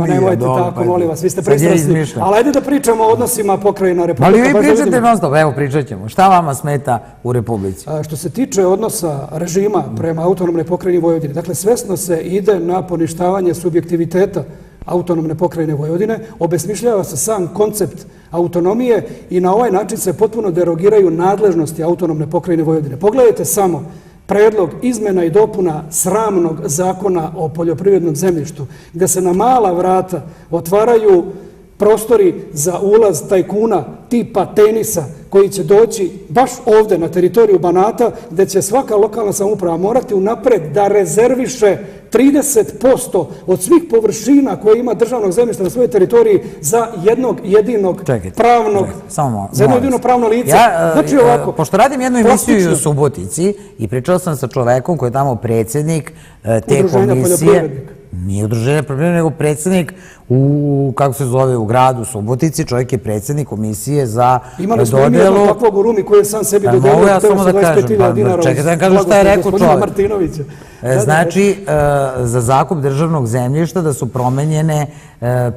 Nemojte tako, molim vas. Vi ste pristrasni. Ali ajde da pričamo o odnosima pokrajina Republika. Ali vi pričate non stop, evo pričat ćemo. Šta vama smeta u Republici? Što se tiče odnosa režima prema autonomnoj pokrajini Vojvodine, dakle svesno se ide na poništavanje subjektiviteta autonomne pokrajine Vojvodine, obesmišljava se sam koncept autonomije i na ovaj način se potpuno derogiraju nadležnosti autonomne pokrajine Vojvodine. Pogledajte samo predlog izmena i dopuna sramnog zakona o poljoprivrednom zemljištu, gde se na mala vrata otvaraju prostori za ulaz tajkuna tipa Tenisa, koji će doći baš ovde na teritoriju Banata, gde će svaka lokalna samouprava morati unapred da rezerviše 30% od svih površina koje ima državnog zemljišta na svojoj teritoriji za jednog jedinog pravnog, za jedno jedino pravno lice. Znači ovako... Pošto radim jednu emisiju u Subotici i pričao sam sa čovekom koji je tamo predsjednik te komisije. Nije udruženje poljoprivrednika, nego predsjednik u, kako se zove, u gradu Subotici. Čovjek je predsjednik komisije za dodelu... Imali smo jednog takvog u Rumi koji je sam sebi dodelio 25.000 dinara. Čekaj da vam kažem šta je rekao čovjek. Znači, za zakup državnog zemljišta da su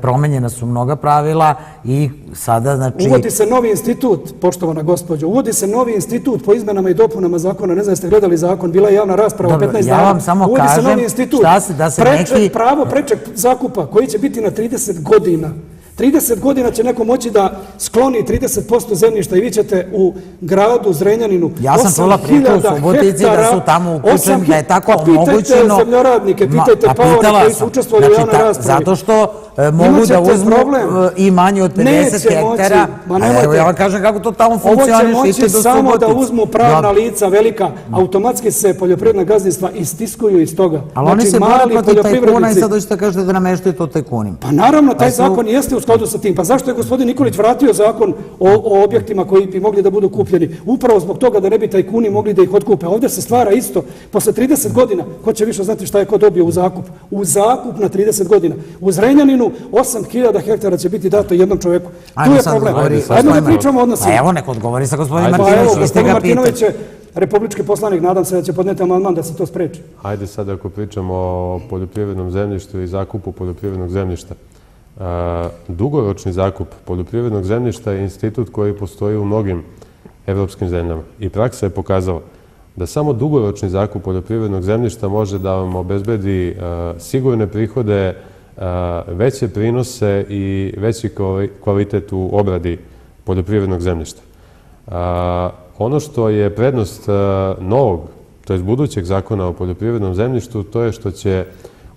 promenjena su mnoga pravila i sada, znači... Uvodi se novi institut, poštovana gospođo, uvodi se novi institut po izmenama i dopunama zakona. Ne znam, jeste gledali zakon, bila je javna rasprava 15 dana. Ja vam samo kažem da se neki... Pravo prečeg zakupa koji će biti na 30 godina. 30 godina će neko moći da skloni 30% zemljišta i vi ćete u gradu Zrenjaninu 8.000 hektara... Ja sam čula priču u Subotici da su tamo uključeni, da je tako omogućeno... Pitajte zemljoradnike, pitajte paore koji su učestvovali u javnoj raspravi. Zato što mogu da uzmu i manje od 50 hektara. Evo ja vam kažem kako to tamo funkcioniš. Ovo će moći samo da uzmu pravna lica velika. Automatski se poljoprivredna gazdinstva istiskuju iz toga. Ali oni se bore protiv tajkuna i sad hoćete kažete da nameštaju to tajkunima. Pa naravno, taj zakon jeste u skladu sa tim. Pa zašto je gospodin Nikolić vratio zakon o objektima koji bi mogli da budu kupljeni? Upravo zbog toga da ne bi tajkuni mogli da ih otkupe. Ovdje se stvara isto. Posle 30 godina, ko će više znati šta je ko dobio u zakup? U zakup na 30 godina. U Zrenjaninu 8000 hektara će biti dato jednom čoveku. Tu je problem. Ajmo da pričamo o odnosima. Evo, neko odgovori sa gospodin Martinović. Gospodin Martinović je republički poslanik, nadam se da će podneti amandman da se to spreči. Ajde sad ako pričamo o poljoprivrednom zemljištu i zakupu poljoprivrednog zemljišta. Dugoročni zakup poljoprivrednog zemljišta je institut koji postoji u mnogim evropskim zemljama. I praksa je pokazala da samo dugoročni zakup poljoprivrednog zemljišta može da vam obezbedi sigurne prihode, veće prinose i veći kvalitet u obradi poljoprivrednog zemljišta. Ono što je prednost novog, to je budućeg zakona o poljoprivrednom zemljištu, to je što će,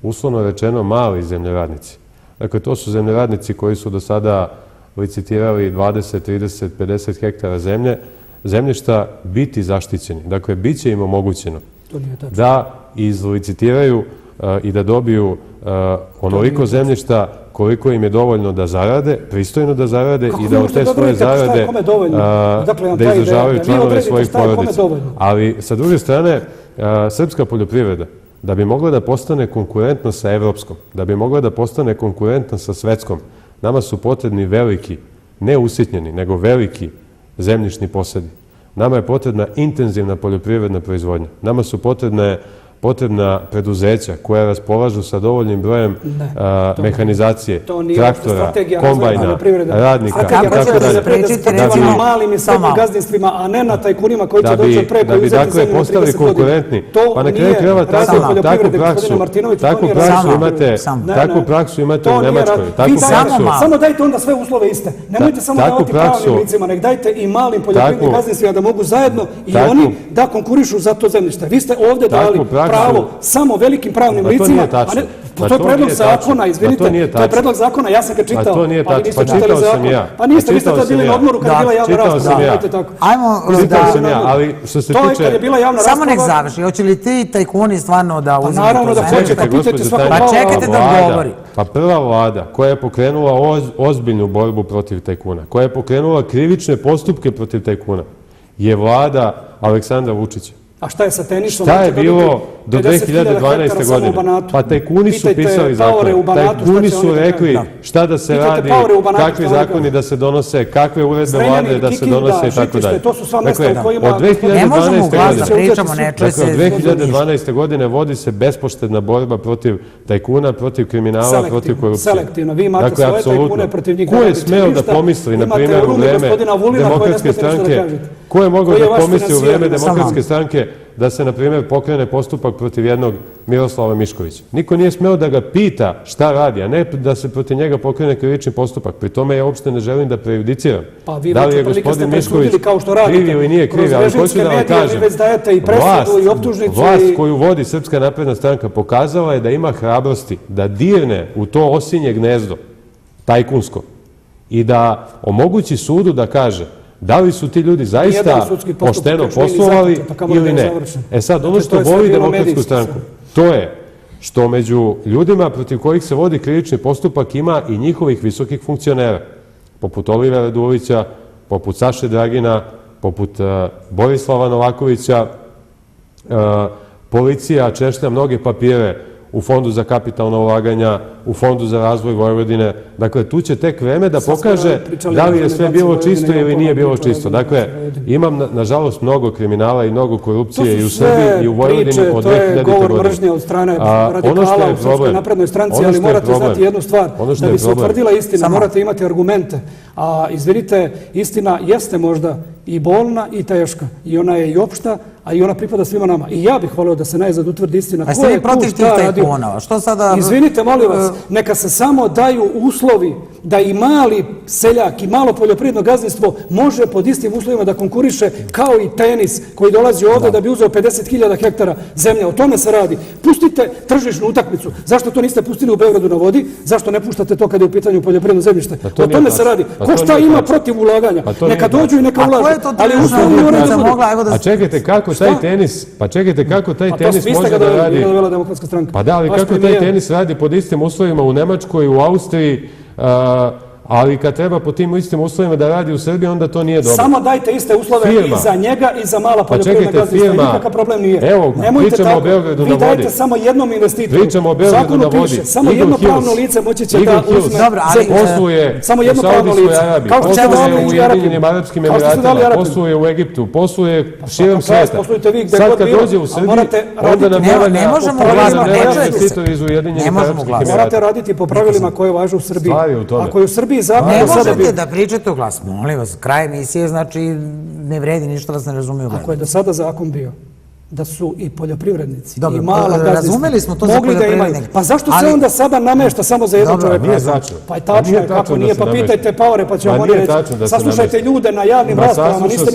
uslovno rečeno, mali zemljoradnici. Dakle, to su zemljoradnici koji su do sada licitirali 20, 30, 50 hektara zemljišta biti zaštićeni. Dakle, bit će im omogućeno da izlicitiraju i da dobiju onoliko zemljišta koliko im je dovoljno da zarade, pristojno da zarade i da od te svoje zarade da izdržavaju članove svojih porodica. Ali, sa druge strane, srpska poljoprivreda, da bi mogla da postane konkurentna sa evropskom, da bi mogla da postane konkurentna sa svetskom, nama su potrebni veliki, ne usitnjeni, nego veliki zemljišni posedi. Nama je potrebna intenzivna poljoprivredna proizvodnja. Nama su potrebna preduzeća koja raspolažu sa dovoljnim brojem mehanizacije, traktora, kombajna, radnika i tako dalje. Na malim i srednjim gazdinstvima, a ne na tajkunima koji će doći preko i uzeti zemlju na 30 godina. Konkurentni. Pa na kraju krajeva takvu praksu imate u Nemačkoj. Samo dajte onda sve uslove iste. Nemojte samo davati pravnim licima, nek dajte i malim poljoprivrednim gazdinstvima da mogu zajedno i oni da konkurišu za to zemljište. Vi ste ovdje dali pravo samo velikim pravnim licima, to je predlog zakona, izvinite, to je predlog zakona, ja sam ga čitao. To nije tačno, pa čitao sam i ja. Pa niste, vi ste tad bili na odmoru kad je bila javna rasprava. Čitao sam ja, ali što se tiče... Samo nek završi, hoće li ti tajkuni stvarno da uzimaju to zemlje? Naravno da hoćete, pitajte svako Pa čekajte da odgovori. Pa prva vlada koja je pokrenula ozbiljnu borbu protiv tajkuna, koja je pokrenula krivične postupke protiv tajkuna, je vlada Aleksandra Vučića. A šta je sa tenisom? Šta je bilo do 2012. godine? Pa tajkuni su pisali zakon. Tajkuni su rekli šta da se radi, kakvi zakoni da se donose, kakve uredbe vlade da se donose i tako dalje. Dakle, od 2012. godine vodi se bespoštedna borba protiv tajkuna, protiv kriminala, protiv korupcije. Selektivno. Vi imate svoje tajkune protiv njih. Ko je smeo da pomisli, na primjer, u vreme Demokratske stranke, ko je mogao da pomisli u vreme Demokratske stranke da se, na primjer, pokrene postupak protiv jednog Miroslava Miškovića? Niko nije smeo da ga pita šta radi, a ne da se protiv njega pokrene krivični postupak. Pri tome ja uopšte ne želim da prejudiciram da li je gospodin Mišković kriv ili nije kriv, ali hoću da vam kažem, vlast koju vodi Srpska napredna stranka pokazala je da ima hrabrosti da dirne u to osinje gnezdo tajkunsko i da omogući sudu da kaže da li su ti ljudi zaista pošteno poslovali ili ne. E sad, ono što voli Demokratsku stranku, to je što među ljudima protiv kojih se vodi krivični postupak ima i njihovih visokih funkcionera, poput Olivera Radulovića, poput Saše Dragina, poput Borislava Novakovića. Policija češlja mnoge papire u Fondu za kapitalna ulaganja, u Fondu za razvoj Vojvodine. Dakle, tu će tek vreme da pokaže da li je sve bilo čisto ili nije bilo čisto. Dakle, imam, nažalost, mnogo kriminala i mnogo korupcije i u Srbiji i u Vojvodini od 2000. godine. To je govor mržnje od strane radikala u Srpskoj naprednoj stranci, ali morate znati jednu stvar. Da bi se utvrdila istina, morate imati argumente. A izvinite, istina jeste možda i bolna i teška. I ona je i opšta, a i ona pripada svima nama. I ja bih volio da se najzad utvrdi istina. A ste vi protiv tih tajkuna? Što sada... Izvinite, molim vas, neka se samo daju uslovi da i mali seljak i malo poljoprivredno gazdinstvo može pod istim uslovima da konkuriše kao i tenis koji dolazi ovdje da bi uzeo 50.000 hektara zemlje. O tome se radi. Pustite tržišnu utakmicu. Zašto to niste pustili u Beogradu na vodi? Zašto ne puštate to kada je u pitanju poljoprivredno zemljište? O tome se radi. Ko šta ima protiv ulaganja? Neka dođu i neka ulažu. Ali uslovi moraju da budu. A čekajte kako taj tenis, može da radi... Pa da, ali kako taj tenis radi pod istim uslovima u Nemačkoj, u Austriji, ali kad treba po tim istim uslovima da radi u Srbiji, onda to nije dobro. Samo dajte iste uslove i za njega i za mala poljoprivredna gazdinstva. Nikakav problem nije. Evo, pričamo o Beogradu na vodi. Vi dajete samo jednom investitoru. Pričamo o Beogradu na vodi. Samo jedno pravno lice moći će da uzme. Posluje u Saudijskoj Arabiji, posluje u Ujedinjenim Arapskim Emiratima, posluje u Egiptu, posluje širom sveta. Sad kad dođe u Srbiji, onda nam ne možemo investitori iz Ujedinjenih Arapskih Emirata. Morate raditi po pravilima koje važe u Srbiji. Ako je u Srbiji zakon... Ne možete da pričate u glas, molim vas. Kraj emisije znači ne vredi ništa, vas ne razumiju. Ako je do sada zakon bio da su i poljoprivrednici i mala gazdinstva mogli da imaju. Pa zašto se onda sada namešta samo za jednog čoveka? Nije tačno. Pa je tačno, kako nije, pa pitajte Paore, pa će vam oni reći. Saslušajte ljude na javnim raspravama, niste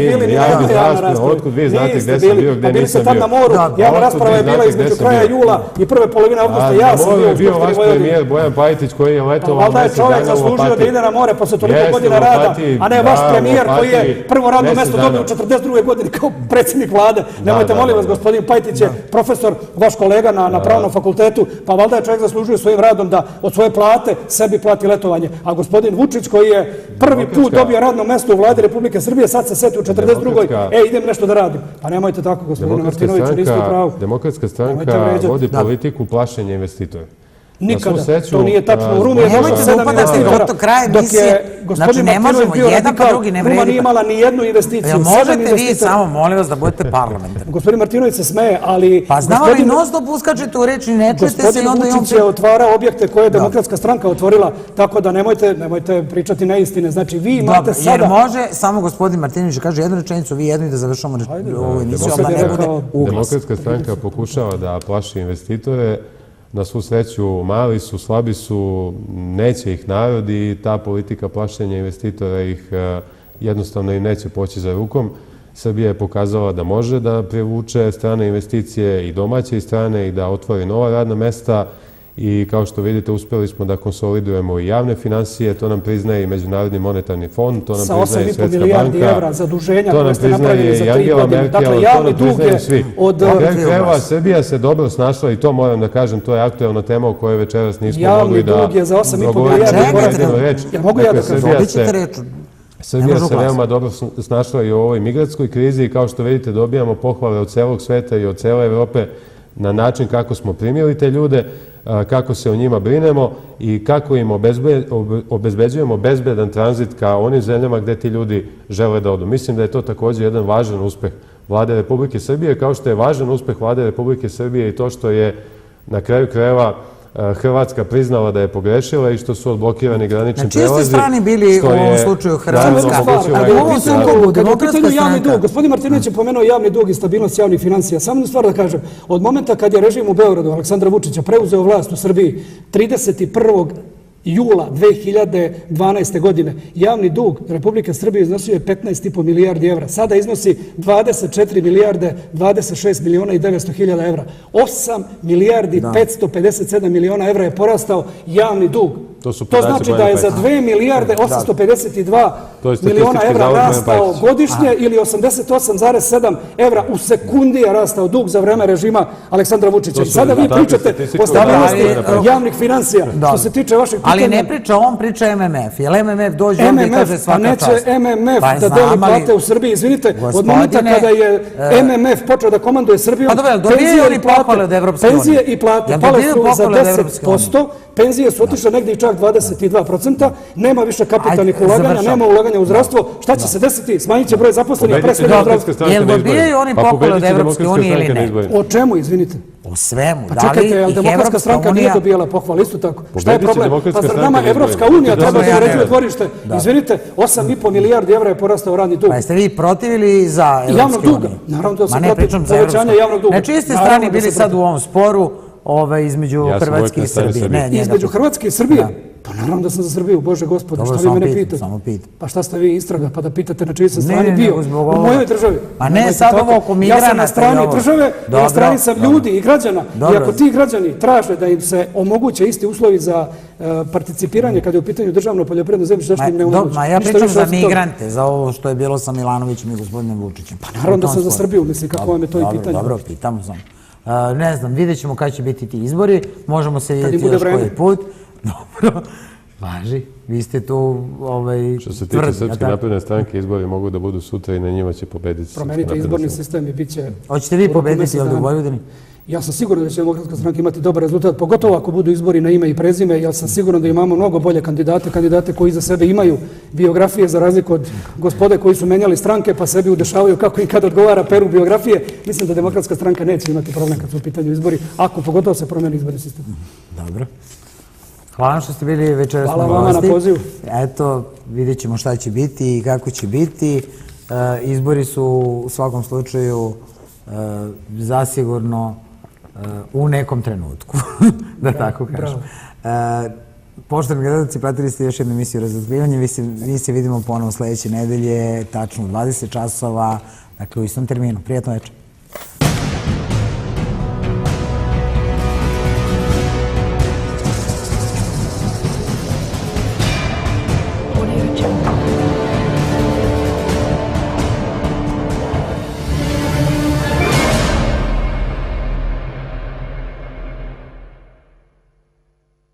ni bili ni na javnoj raspravi. Otkud vi znate gde sam bio, gde nisam bio? Pa bili ste tam na moru, javna rasprava je bila između kraja jula i prve polovine avgusta, ja sam bio u bio vaš premijer Bojan Pajtić koji je letovao mesec dana u Opatiji. Valjda je čovjek zaslužio da ide na more posle toliko godina rada, a ne vaš premijer koji je prvo radno mesto dobio u 42. godini kao predsjednik vlade. Nemojte, molim vas, gospodin Pajtić je profesor, vaš kolega na pravnom fakultetu, pa valjda je čovjek zaslužio svojim radom da od svoje plate sebi plati letovanje. A gospodin Vučić koji je prvi put dobio radno mesto u vladi Republike Srbije, sad se seti u 42. Idem nešto da radim. Pa nemojte tako, gospodine Martinoviću, niste u pravu. Demokratska stranka vodi politiku plašenja investitora. Nikada. To nije tačno. U Rumi je došlo 7 investitora. Dok je gospodin Martinović bio radikal, Ruma nije imala ni jednu investiciju. Možete vi samo, molim vas, da budete parlamentarni. Gospodin Martinović se smeje, ali... Pa znamo li non-stop uskačete u reči, ne čujete se i onda... Gospodin Vučić je otvarao objekte koje je Demokratska stranka otvorila, tako da nemojte pričati neistine. Znači, vi imate sada... Jer može samo gospodin Martinović kaže jednu rečenicu, vi jednu i da završamo ovu emisiju, da ne bude uglas. Demokratska stranka pokušava da plaši investitore. Na svu sreću, mali su, slabi su, neće ih narod i ta politika plašenja investitora ih jednostavno im neće poći za rukom. Srbija je pokazala da može da privuče strane investicije i domaće i strane i da otvori nova radna mesta i kao što vidite uspeli smo da konsolidujemo i javne finansije, to nam priznaje i Međunarodni monetarni fond, to nam priznaje i Svetska banka, milijardi evra zaduženja to nam priznaje i Angela Merkel, to nam priznaju svi. Na kraju krajeva Srbija se dobro snašla i to moram da kažem, to je aktuelna tema o kojoj večeras nismo mogli da javni dug je za 8,5 milijardi. Ja mogu ja da kažem? Srbija se veoma dobro snašla i u ovoj migratskoj krizi i kao što vidite dobijamo pohvale od celog sveta i od cele Evrope na način kako smo primili te ljude, kako se o njima brinemo i kako im obezbeđujemo bezbedan tranzit ka onim zemljama gde ti ljudi žele da odu. Mislim da je to također jedan važan uspeh Vlade Republike Srbije, kao što je važan uspeh Vlade Republike Srbije i to što je na kraju krajeva Hrvatska priznala da je pogrešila i što su odblokirani granični prelazi. Na čijoj ste strani bili u ovom slučaju Hrvatska? Kada u pitanju javni dug, gospodin Martinović je pomenuo javni dug i stabilnost javnih financija. Samo jednu stvar da kažem, od momenta kad je režim u Beogradu Aleksandra Vučića preuzeo vlast u Srbiji 31. jula 2012. godine javni dug Republike Srbije iznosio je 15,5 milijardi evra. Sada iznosi 24 milijarde 26 miliona i 900 hiljada evra. 8 milijardi 557 miliona evra je porastao javni dug. To znači da je za 2 milijarde 852 miliona evra rastao godišnje ili 88,7 evra u sekundi je rastao dug za vreme režima Aleksandra Vučića. I sada vi pričate o stabilnosti javnih financija. Što se tiče vašeg pitanja... Ali ne priča on, priča MMF. Jer MMF dođe ovdje i kaže svaka čast. Pa neće MMF da deli plate u Srbiji. Izvinite, od momenta kada je MMF počeo da komanduje Srbijom, penzije i plate pale su za 10%, penzije su otišle negdje i čak 22%, nema više kapitalnih ulaganja, nema ulaganja u zdravstvo. Šta će se desiti? Smanjit će broj zaposlenih, pre svega u zdravstvu. Jel dobijaju oni pohvale od Evropske unije ili ne? O čemu, izvinite? O svemu. Pa čekajte, ali Demokratska stranka nije dobijala pohvale, isto tako. Šta je problem? Pa zar nama Evropska unija treba da uređuje dvorište? Izvinite, 8,5 milijardi evra je porastao radni dug. Pa jeste vi protiv ili za Evropske unije? Naravno da sam protiv povećanja javnog duga. Na čiji ste strani bili sad u ovom sporu između Hrvatske i Srbije? Između Hrvatske i Srbije? Pa naravno da sam za Srbiju, Bože gospode, šta vi mene pitate? Pa šta ste vi istraga, pa da pitate na čiji sam strani bio? U mojoj državi. Pa ne sad ovo oko migranata. Ja sam na strani države, na strani sam ljudi i građana. I ako ti građani traže da im se omoguće isti uslovi za participiranje kada je u pitanju državno poljoprivredno zemljište, zašto im ne omoguće? Ma ja pričam za migrante, za ovo što je bilo sa Milanovićem i gospodinom Vučićem. Pa naravno da sam za Srbiju, mislim, kako vam je to i pitanje. Dobro, pitamo sam. Ne znam, vidjet ćemo kada će biti ti izbori, možemo se vidjeti još koji put. Dobro. Važi. Vi ste tu Što se tiče Srpske napredne stranke, izbori mogu da budu sutra i na njima će pobediti. Promenite izborni sistem i bit će... Hoćete vi pobediti ovdje u Vojvodini? Ja sam siguran da će Demokratska stranka imati dobar rezultat, pogotovo ako budu izbori na ime i prezime. Ja sam siguran da imamo mnogo bolje kandidate koji za sebe imaju biografije, za razliku od gospode koji su menjali stranke pa sebi udešavaju kako i kad odgovara peru biografije. Mislim da Demokratska stranka neće imati problem kad su u pitanju izbori, ako pogotovo se promeni izborni sistem. Dobro. Hvala vam što ste bili večeras na gosti. Hvala vama na pozivu. Eto, vidjet ćemo šta će biti i kako će biti. Izbori su u svakom slučaju zasigurno u nekom trenutku, da tako kažem. Poštovani gledalci, pratili ste još jednu emisiju Razotkrivanje. Mi se vidimo ponovo sledeće nedelje, tačno u 20 časova, dakle u istom terminu. Prijatno večer.